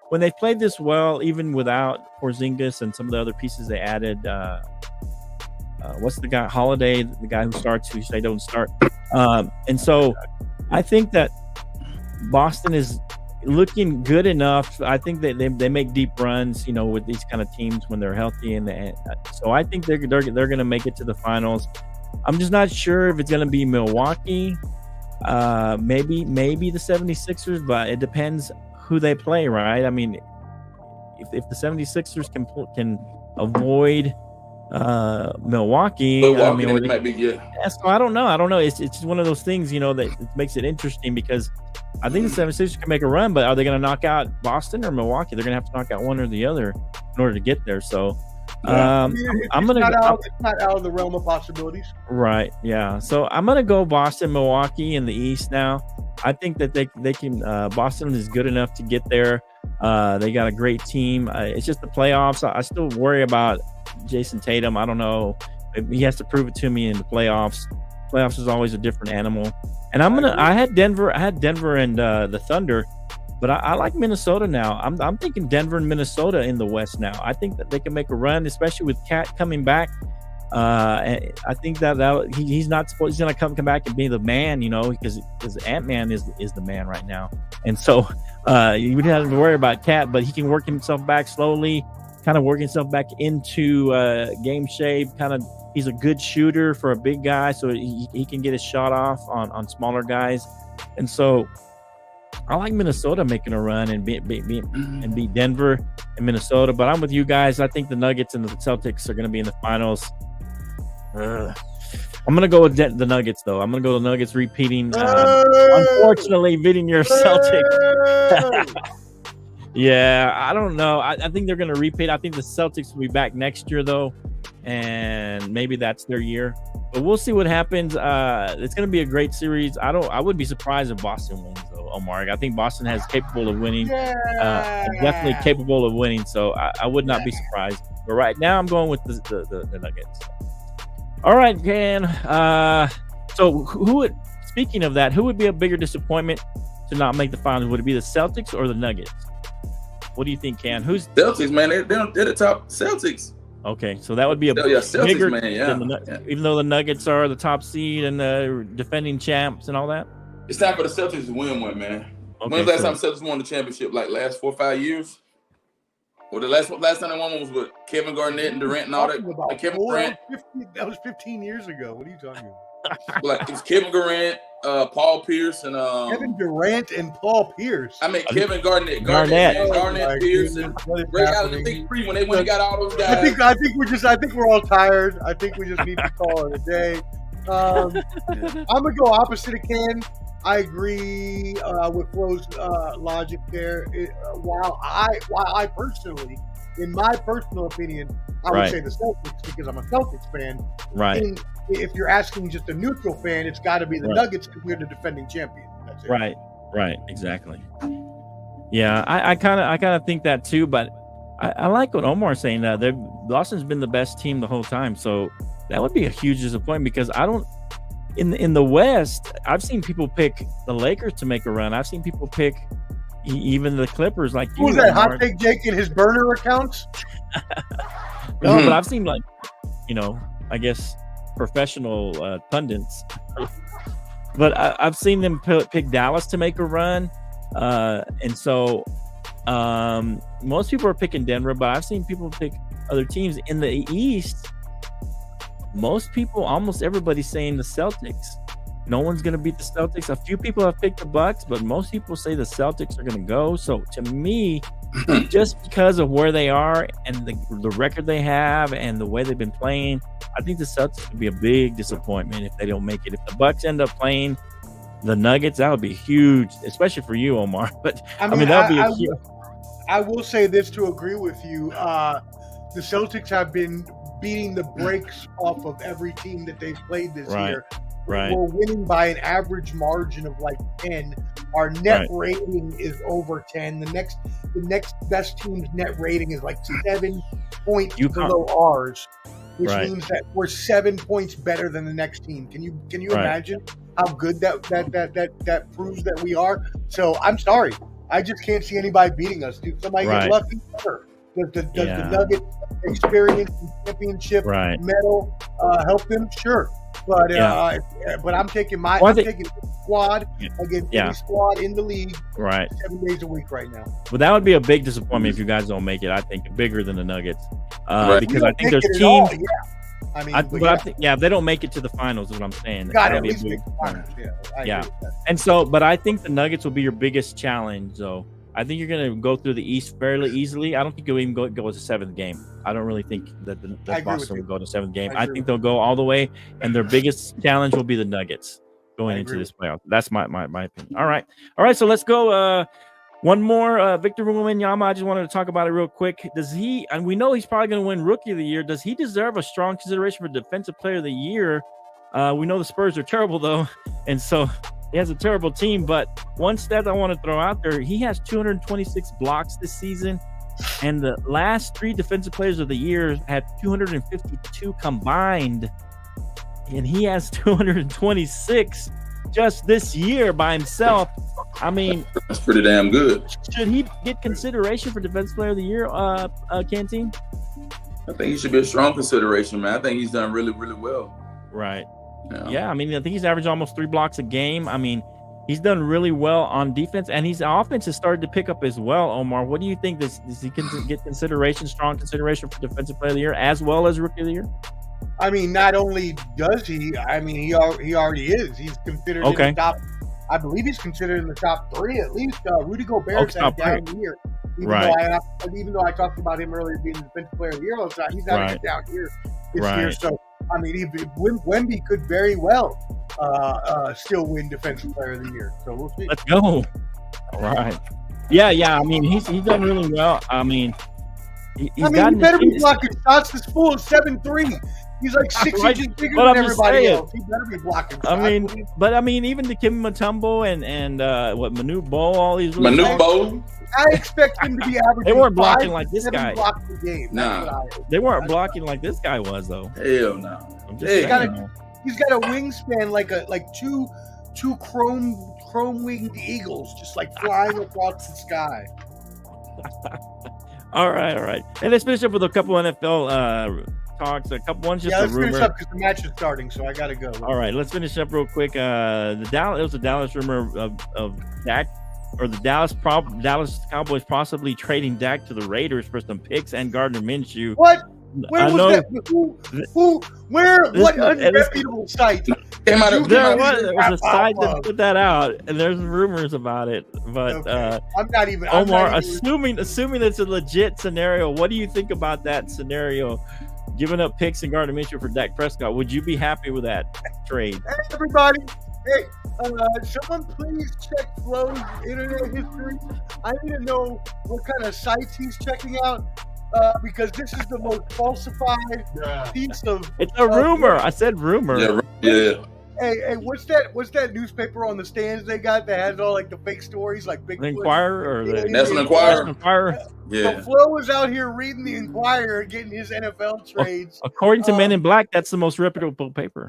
When they played this well, even without Porzingis and some of the other pieces they added, what's the guy Holiday, the guy who starts, who say don't start, and so I think that Boston is looking good enough. I think that they make deep runs, with these kind of teams when they're healthy, and so I think they're going to make it to the finals. I'm just not sure if it's going to be Milwaukee. Maybe the 76ers, but it depends who they play, right? If the 76ers can avoid Milwaukee, it might be good. Yeah, so I don't know. It's just one of those things, that it makes it interesting, because I think the 76ers can make a run, but are they going to knock out Boston or Milwaukee? They're going to have to knock out one or the other in order to get there. So it's not out of the realm of possibilities. Right. Yeah. So I'm gonna go Boston, Milwaukee in the East now. I think that they can. Boston is good enough to get there. They got a great team. It's just the playoffs. I still worry about Jason Tatum. I don't know. He has to prove it to me in the playoffs. Playoffs is always a different animal. And I had Denver and the Thunder. But I like Minnesota now. I'm thinking Denver and Minnesota in the West now. I think that they can make a run, especially with Cat coming back. I think that he's not supposed. He's gonna come back and be the man, because Ant-Man is the man right now. And so you wouldn't have to worry about Cat, but he can work himself back slowly, kind of working himself back into game shape. He's a good shooter for a big guy, so he can get his shot off on smaller guys. And so I like Minnesota making a run and beat Denver and Minnesota, but I'm with you guys. I think the Nuggets and the Celtics are going to be in the finals. I'm going to go with the Nuggets, though. I'm going to go with the Nuggets repeating. Unfortunately, beating your Celtics. Yeah, I don't know. I think they're going to repeat. I think the Celtics will be back next year, though. and maybe that's their year. But we'll see what happens. It's going to be a great series. I wouldn't be surprised if Boston wins, though, Omar. I think Boston has capable of winning. Definitely capable of winning. So I would not be surprised. But right now, I'm going with the Nuggets. All right, Ken. So speaking of that, who would be a bigger disappointment to not make the finals? Would it be the Celtics or the Nuggets? What do you think, Ken? Who's Celtics, man? They're the top Celtics. Okay, so that would be a Celtics, bigger, man. Even though the Nuggets are the top seed and the defending champs and all that. It's time for the Celtics to win one, man. Okay, When's the last time Celtics won the championship? Like last 4 or 5 years? Well, the last time they won was with Kevin Garnett and Durant and all that. Like Kevin Durant. That was 15 years ago. What are you talking about? Like it's Kevin Durant, Paul Pierce, and Kevin Durant and Paul Pierce. I mean Kevin Garnett, Pierce, and Ray Allen. Big Three when they went and got all those guys. I think we're all tired. I think we just need to call it a day. I'm gonna go opposite of Ken. I agree with Flo's logic there. While I personally, in my personal opinion, I would say the Celtics because I'm a Celtics fan. Right. And if you're asking just a neutral fan, it's got to be the Nuggets because we're the defending champion. That's it. Right. Exactly. Yeah, I kind of think that too. But I like what Omar's saying. Boston's been the best team the whole time, so that would be a huge disappointment because I don't. In the West, I've seen people pick the Lakers to make a run. I've seen people pick even the Clippers. Like who's that? Hot Take Jake in his burner accounts? No, but I've seen I guess professional pundits. But I've seen them pick Dallas to make a run, and so most people are picking Denver. But I've seen people pick other teams in the East. Most people, almost everybody's saying the Celtics. No one's going to beat the Celtics. A few people have picked the Bucks, but most people say the Celtics are going to go. So to me, just because of where they are and the record they have and the way they've been playing, I think the Celtics would be a big disappointment if they don't make it. If the Bucks end up playing the Nuggets, that would be huge, especially for you, Omar. But I mean that would be huge. I will say this to agree with you. The Celtics have been beating the brakes off of every team that they've played this year. Right. We're winning by an average margin of like 10. Our net rating is over 10. The next best team's net rating is like 7 points below ours, which means that we're 7 points better than the next team. Can you imagine how good that proves that we are? So I'm sorry, I just can't see anybody beating us. Dude, somebody get lucky. Sure. Does the Nuggets experience and championship medal help them? Sure. But I'm taking taking squad against any squad in the league 7 days a week right now. But that would be a big disappointment if you guys don't make it. I think bigger than the Nuggets because I think there's teams. I mean, if they don't make it to the finals, is what I'm saying. Got be a big finals. And so, but I think the Nuggets will be your biggest challenge, though. I think you're going to go through the East fairly easily. I don't think you'll even go to the 7th game. I don't really think that Boston will go to the 7th game. I think they'll go all the way, and their biggest challenge will be the Nuggets going into this playoff. That's my opinion. All right. So let's go. One more, Victor Wembanyama. I just wanted to talk about it real quick. And we know he's probably going to win Rookie of the Year. Does he deserve a strong consideration for Defensive Player of the Year? We know the Spurs are terrible, though, and so he has a terrible team. But one stat I want to throw out there, he has 226 blocks this season, and the last 3 Defensive Players of the Year had 252 combined, and he has 226 just this year by himself. I mean, that's pretty damn good. Should he get consideration for Defensive Player of the Year, Canteen? I think he should be a strong consideration, man. I think he's done really, really well. Right. Yeah, I mean, I think he's averaged almost 3 blocks a game. I mean, he's done really well on defense, and his offense has started to pick up as well, Omar. What do you think? Does he get strong consideration for Defensive Player of the Year as well as Rookie of the Year? I mean, not only does he, I mean, he already is. He's considered in the top. I believe he's considered in the top 3 at least. Rudy Gobert's had a down year. Even though I talked about him earlier being the Defensive Player of the Year, he's having a down year this year. So, I mean, Wemby could very well still win Defensive Player of the Year. So we'll see. Let's go. All right. Yeah. I mean, he's done really well. I mean, He better be blocking shots. This fool is 7'3". He's like 6 inches bigger than everybody else. He better be blocking shots. Even the Kim Mutombo and Manu Bowl, all these Manu Bowl. I expect him to be averaging. They weren't blocking like this guy. Nah, they weren't blocking like this guy was though. Hell no. He's got a wingspan like two chrome winged eagles just like flying across the sky. All right. And let's finish up with a couple NFL talks. A couple ones just a rumor. Let's finish up because the match is starting, so I gotta go. All right, let's finish up real quick. It was a Dallas rumor of Dak, or the Dallas Cowboys possibly trading Dak to the Raiders for some picks and Gardner Minshew. What? Where was that? Who? Where? What unreputable site? There was a site that put that out, and there's rumors about it. But I'm not even. Omar, assuming it's a legit scenario, what do you think about that scenario? Giving up picks and Gardner Minshew for Dak Prescott, would you be happy with that trade? Hey, everybody. Hey, someone please check Flo's internet history. I need to know what kind of sites he's checking out. Because this is the most falsified piece of. It's a rumor. I said rumor. Yeah. Hey, what's that newspaper on the stands they got that has all like the fake stories, like Big Inquirer or the National Enquirer? Yeah. So Flo was out here reading the Inquirer, getting his NFL trades. According to Men in Black, that's the most reputable paper.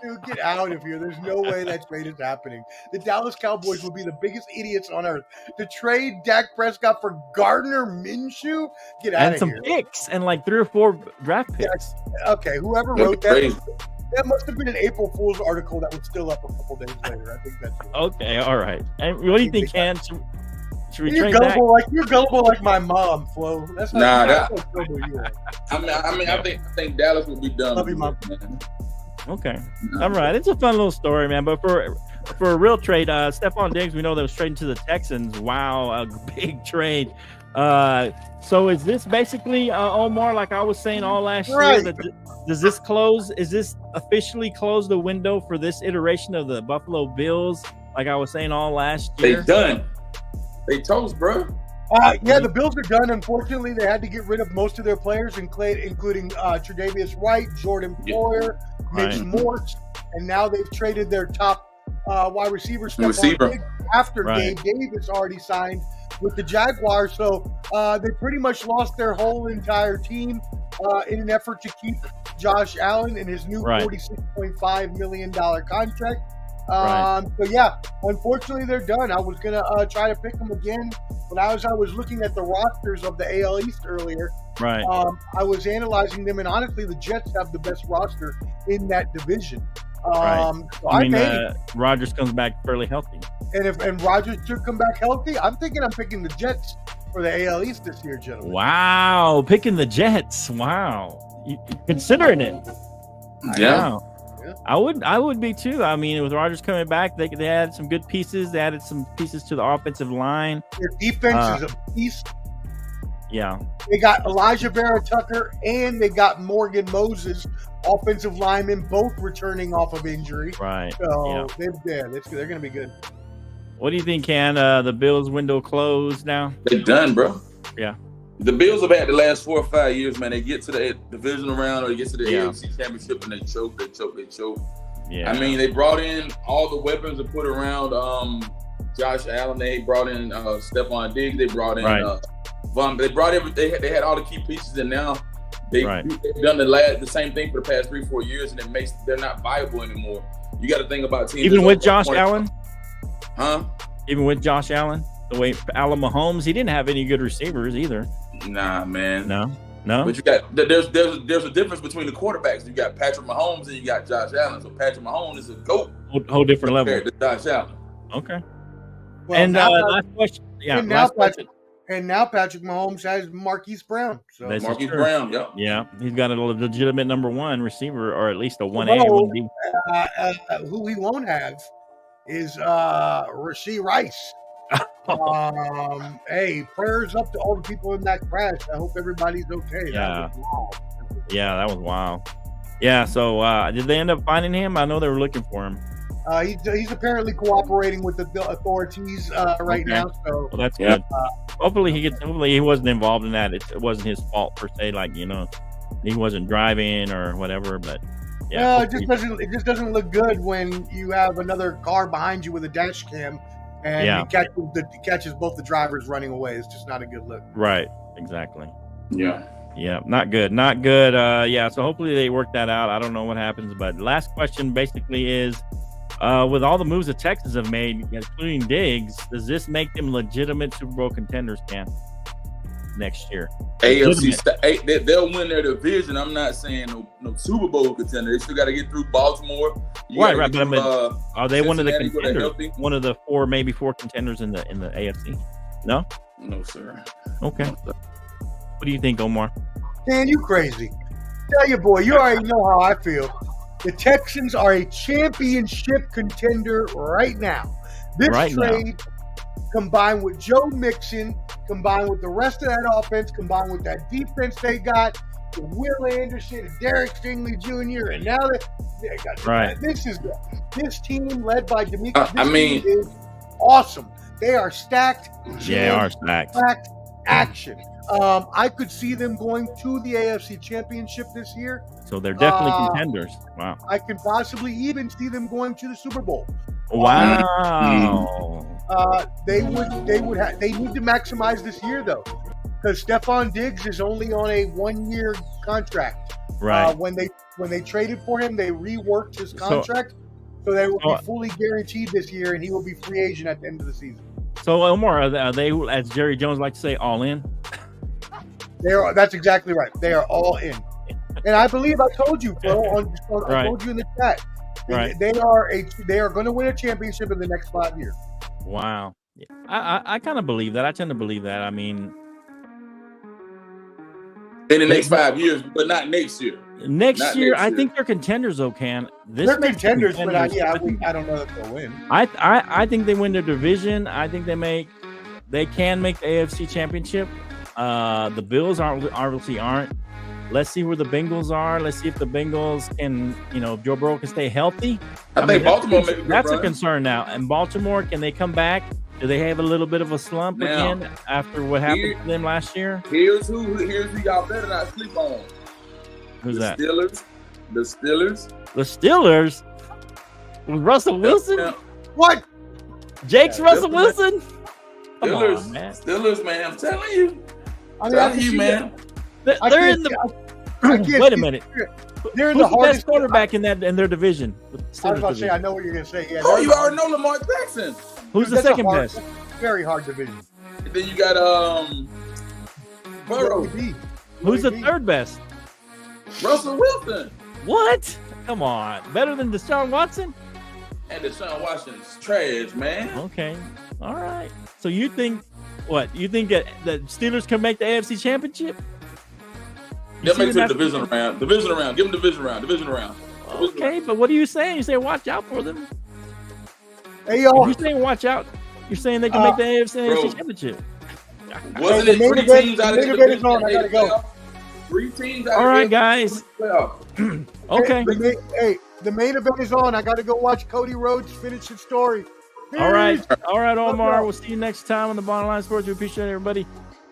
Dude, get out of here. There's no way that trade is happening. The Dallas Cowboys would be the biggest idiots on earth. To trade Dak Prescott for Gardner Minshew? Get out of here. And some picks and like 3 or 4 draft picks. Okay, whoever wrote that must have been an April Fool's article that was still up a couple days later. I think that's it. Okay, all right. And what do you think, Ken? Should we you're trade gullible Dak? You're gullible like my mom, Flo. That's not gullible you are. I think Dallas would be done. Love you, Mom. Okay. All right. It's a fun little story, man. But for a real trade, Stephon Diggs, we know that was trading to the Texans. Wow, a big trade. So is this basically, Omar, like I was saying all last year, does this close? Is this officially close the window for this iteration of the Buffalo Bills? Like I was saying all last year? They done. They toast, bro. Yeah, the Bills are done. Unfortunately, they had to get rid of most of their players, including Tre'Davious White, Jordan Poyer, Mitch Morse, and now they've traded their top wide receiver after Gabe Davis already signed with the Jaguars. So they pretty much lost their whole entire team in an effort to keep Josh Allen in his new $46.5 million contract. So yeah, unfortunately they're done. I was gonna try to pick them again, but as I was looking at the rosters of the AL East earlier, I was analyzing them, and honestly, the Jets have the best roster in that division. So Rodgers comes back fairly healthy, and Rodgers should come back healthy. I'm thinking I'm picking the Jets for the AL East this year, gentlemen. Wow, picking the Jets. Wow, you considering it? Yeah. Wow. I would be too. I mean, with Rodgers coming back, they added some good pieces. They added some pieces to the offensive line. Their defense is a beast. Yeah. They got Elijah Vera Tucker and they got Morgan Moses, offensive linemen, both returning off of injury. Right. So they're going to be good. What do you think, Ken? The Bills window closed now? They're done, bro. Yeah. The Bills have had the last 4 or 5 years, man. They get to the divisional round or they get to the AFC Championship and they choke. Yeah. I mean, they brought in all the weapons to put around Josh Allen. They brought in Stephon Diggs. They brought in Von. They brought everything. They had all the key pieces, and now they've done the same thing for the past 3-4 years, and they're not viable anymore. You got to think about teams. Even with Josh Allen? Huh? Even with Josh Allen? The way Allen Mahomes, he didn't have any good receivers either. Nah, man. No. But you got there's a difference between the quarterbacks. You got Patrick Mahomes and you got Josh Allen. So Patrick Mahomes is a GOAT. Whole different level. To Josh Allen. Okay. Well, and last question. Yeah. Now Patrick Mahomes has Marquise Brown. So Marquise Brown. Yep. Yeah, he's got a legitimate number 1 receiver, or at least a 1A. 1B. Who he won't have is Rashee Rice. Hey, prayers up to all the people in that crash. I hope everybody's okay. Yeah, that was wild. Yeah, so did they end up finding him? I know they were looking for him. He's apparently cooperating with the authorities right now. So well, that's good. Hopefully he wasn't involved in that. It wasn't his fault per se. Like he wasn't driving or whatever. But yeah, it just doesn't look good when you have another car behind you with a dash cam and it catches both the drivers running away. It's just not a good look. Right. Exactly. Yeah. Yeah, not good. So hopefully they work that out. I don't know what happens, but last question basically is, with all the moves that Texas have made, including Diggs, does this make them legitimate Super Bowl contenders, Cam, next year? AFC, they'll win their division. I'm not saying no Super Bowl contender. They still got to get through Baltimore. Right. But I mean, are they one of the contenders? One of the maybe four contenders in the AFC? No. No, sir. Okay. No, sir. What do you think, Omar? Man, you crazy. Tell you, boy, you already know how I feel. The Texans are a championship contender right now. This trade, combined with Joe Mixon, combined with the rest of that offense, combined with that defense they got, Will Anderson, Derek Stingley Jr., and now they got this team led by D'Amico. Is awesome. They are stacked. They are stacked. Action. I could see them going to the AFC Championship this year. So they're definitely contenders. Wow. I could possibly even see them going to the Super Bowl. Wow. They need to maximize this year though, because Stephon Diggs is only on a 1-year contract. Right. When they traded for him, they reworked his contract, so they will be fully guaranteed this year, and he will be free agent at the end of the season. So Omar, are they, as Jerry Jones likes to say, all in? That's exactly right. They are all in. And I believe I told you, Phil, I told you in the chat. Right. They are going to win a championship in the next 5 years. Wow. I kind of believe that. I tend to believe that. I mean, in the next 5 years, but not next year. Next year, I think they're contenders, though, Can. They're contenders, but I don't know if they'll win. I think they win their division. I think they can make the AFC Championship. The Bills obviously aren't. Let's see where the Bengals are. Let's see if the Bengals can, if Joe Burrow can stay healthy. I think Baltimore make a good That's run. a concern now. And Baltimore, can they come back? Do they have a little bit of a slump again after what happened to them last year? Here's who y'all better not sleep on. Who's that? The Steelers. The Steelers? With Russell Wilson? Yeah. What? Jake's Russell Wilson? Come Steelers, on, man. Steelers, man. I'm telling you. Man. They're in the. Wait a minute. They're Who's the best quarterback in their division? I was about to say, I know what you're going to say. Yeah, you already know Lamar Jackson. Who's the second best? Very hard division. And then you got Burrow. Who's the third best? Russell Wilson. What? Come on. Better than Deshaun Watson? And Deshaun Watson's trash, man. Okay. All right. So you think what? You think that the Steelers can make the AFC Championship? They'll make it to the division round. Division round. Give them division round. Okay, but what are you saying? You say watch out for them. Hey, yo. You're saying watch out. You're saying they can make the AFC Championship. Wasn't it 3 teams out of the division? I gotta go. 3 teams out. All right, guys. Okay. The main event is on. I got to go watch Cody Rhodes finish his story. All right, Omar. We'll see you next time on the Bottom Line Sports. We appreciate everybody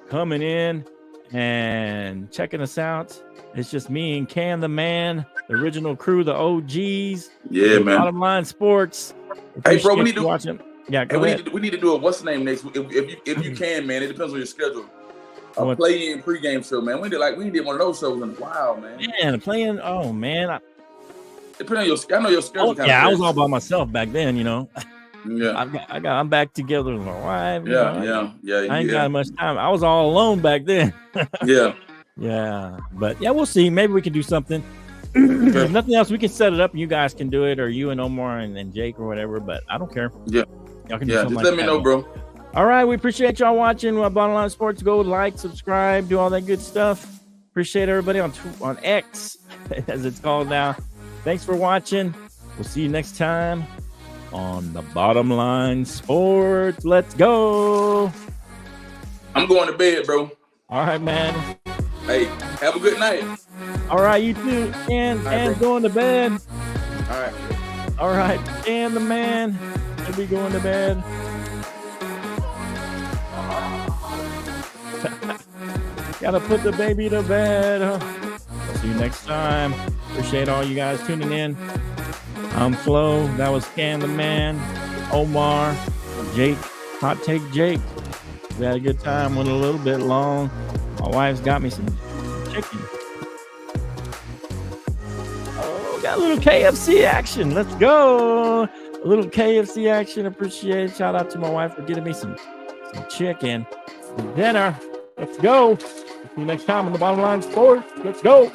coming in and checking us out. It's just me and Can the Man, the original crew, the OGs. Yeah, man. Bottom Line Sports. Hey, bro, we need to watch them. Yeah, go ahead. We need to do a what's the name next week if you can, man. It depends on your schedule. A play-in pregame show, man. We did one of those shows in a while, man. Man, playing. Oh man. Depending on your, I know your schedule. I was all by myself back then, Yeah. I'm back together with my wife. Yeah. I ain't got much time. I was all alone back then. Yeah. Yeah. But yeah, we'll see. Maybe we can do something. If nothing else, we can set it up and you guys can do it, or you and Omar and Jake or whatever, but I don't care. Yeah. Y'all can do just something let me know, bro. All right. We appreciate y'all watching Bottom Line Sports. Go like, subscribe, do all that good stuff. Appreciate everybody on X, as it's called now. Thanks for watching. We'll see you next time on the Bottom Line Sports. Let's go. I'm going to bed, bro. All right, man. Hey, have a good night. All right, you too. And going to bed. All right. All right, and the man should be going to bed. Gotta put the baby to bed. See you next time. Appreciate all you guys tuning in. I'm Flo. That was Can the Man, Omar, Jake, Hot Take Jake. We had a good time. Went a little bit long. My wife's got me some chicken. Oh, got a little KFC action. Let's go. A little KFC action. Appreciate it. Shout out to my wife for getting me some chicken for dinner. Let's go. See you next time on the Bottom Line Sports. Let's go.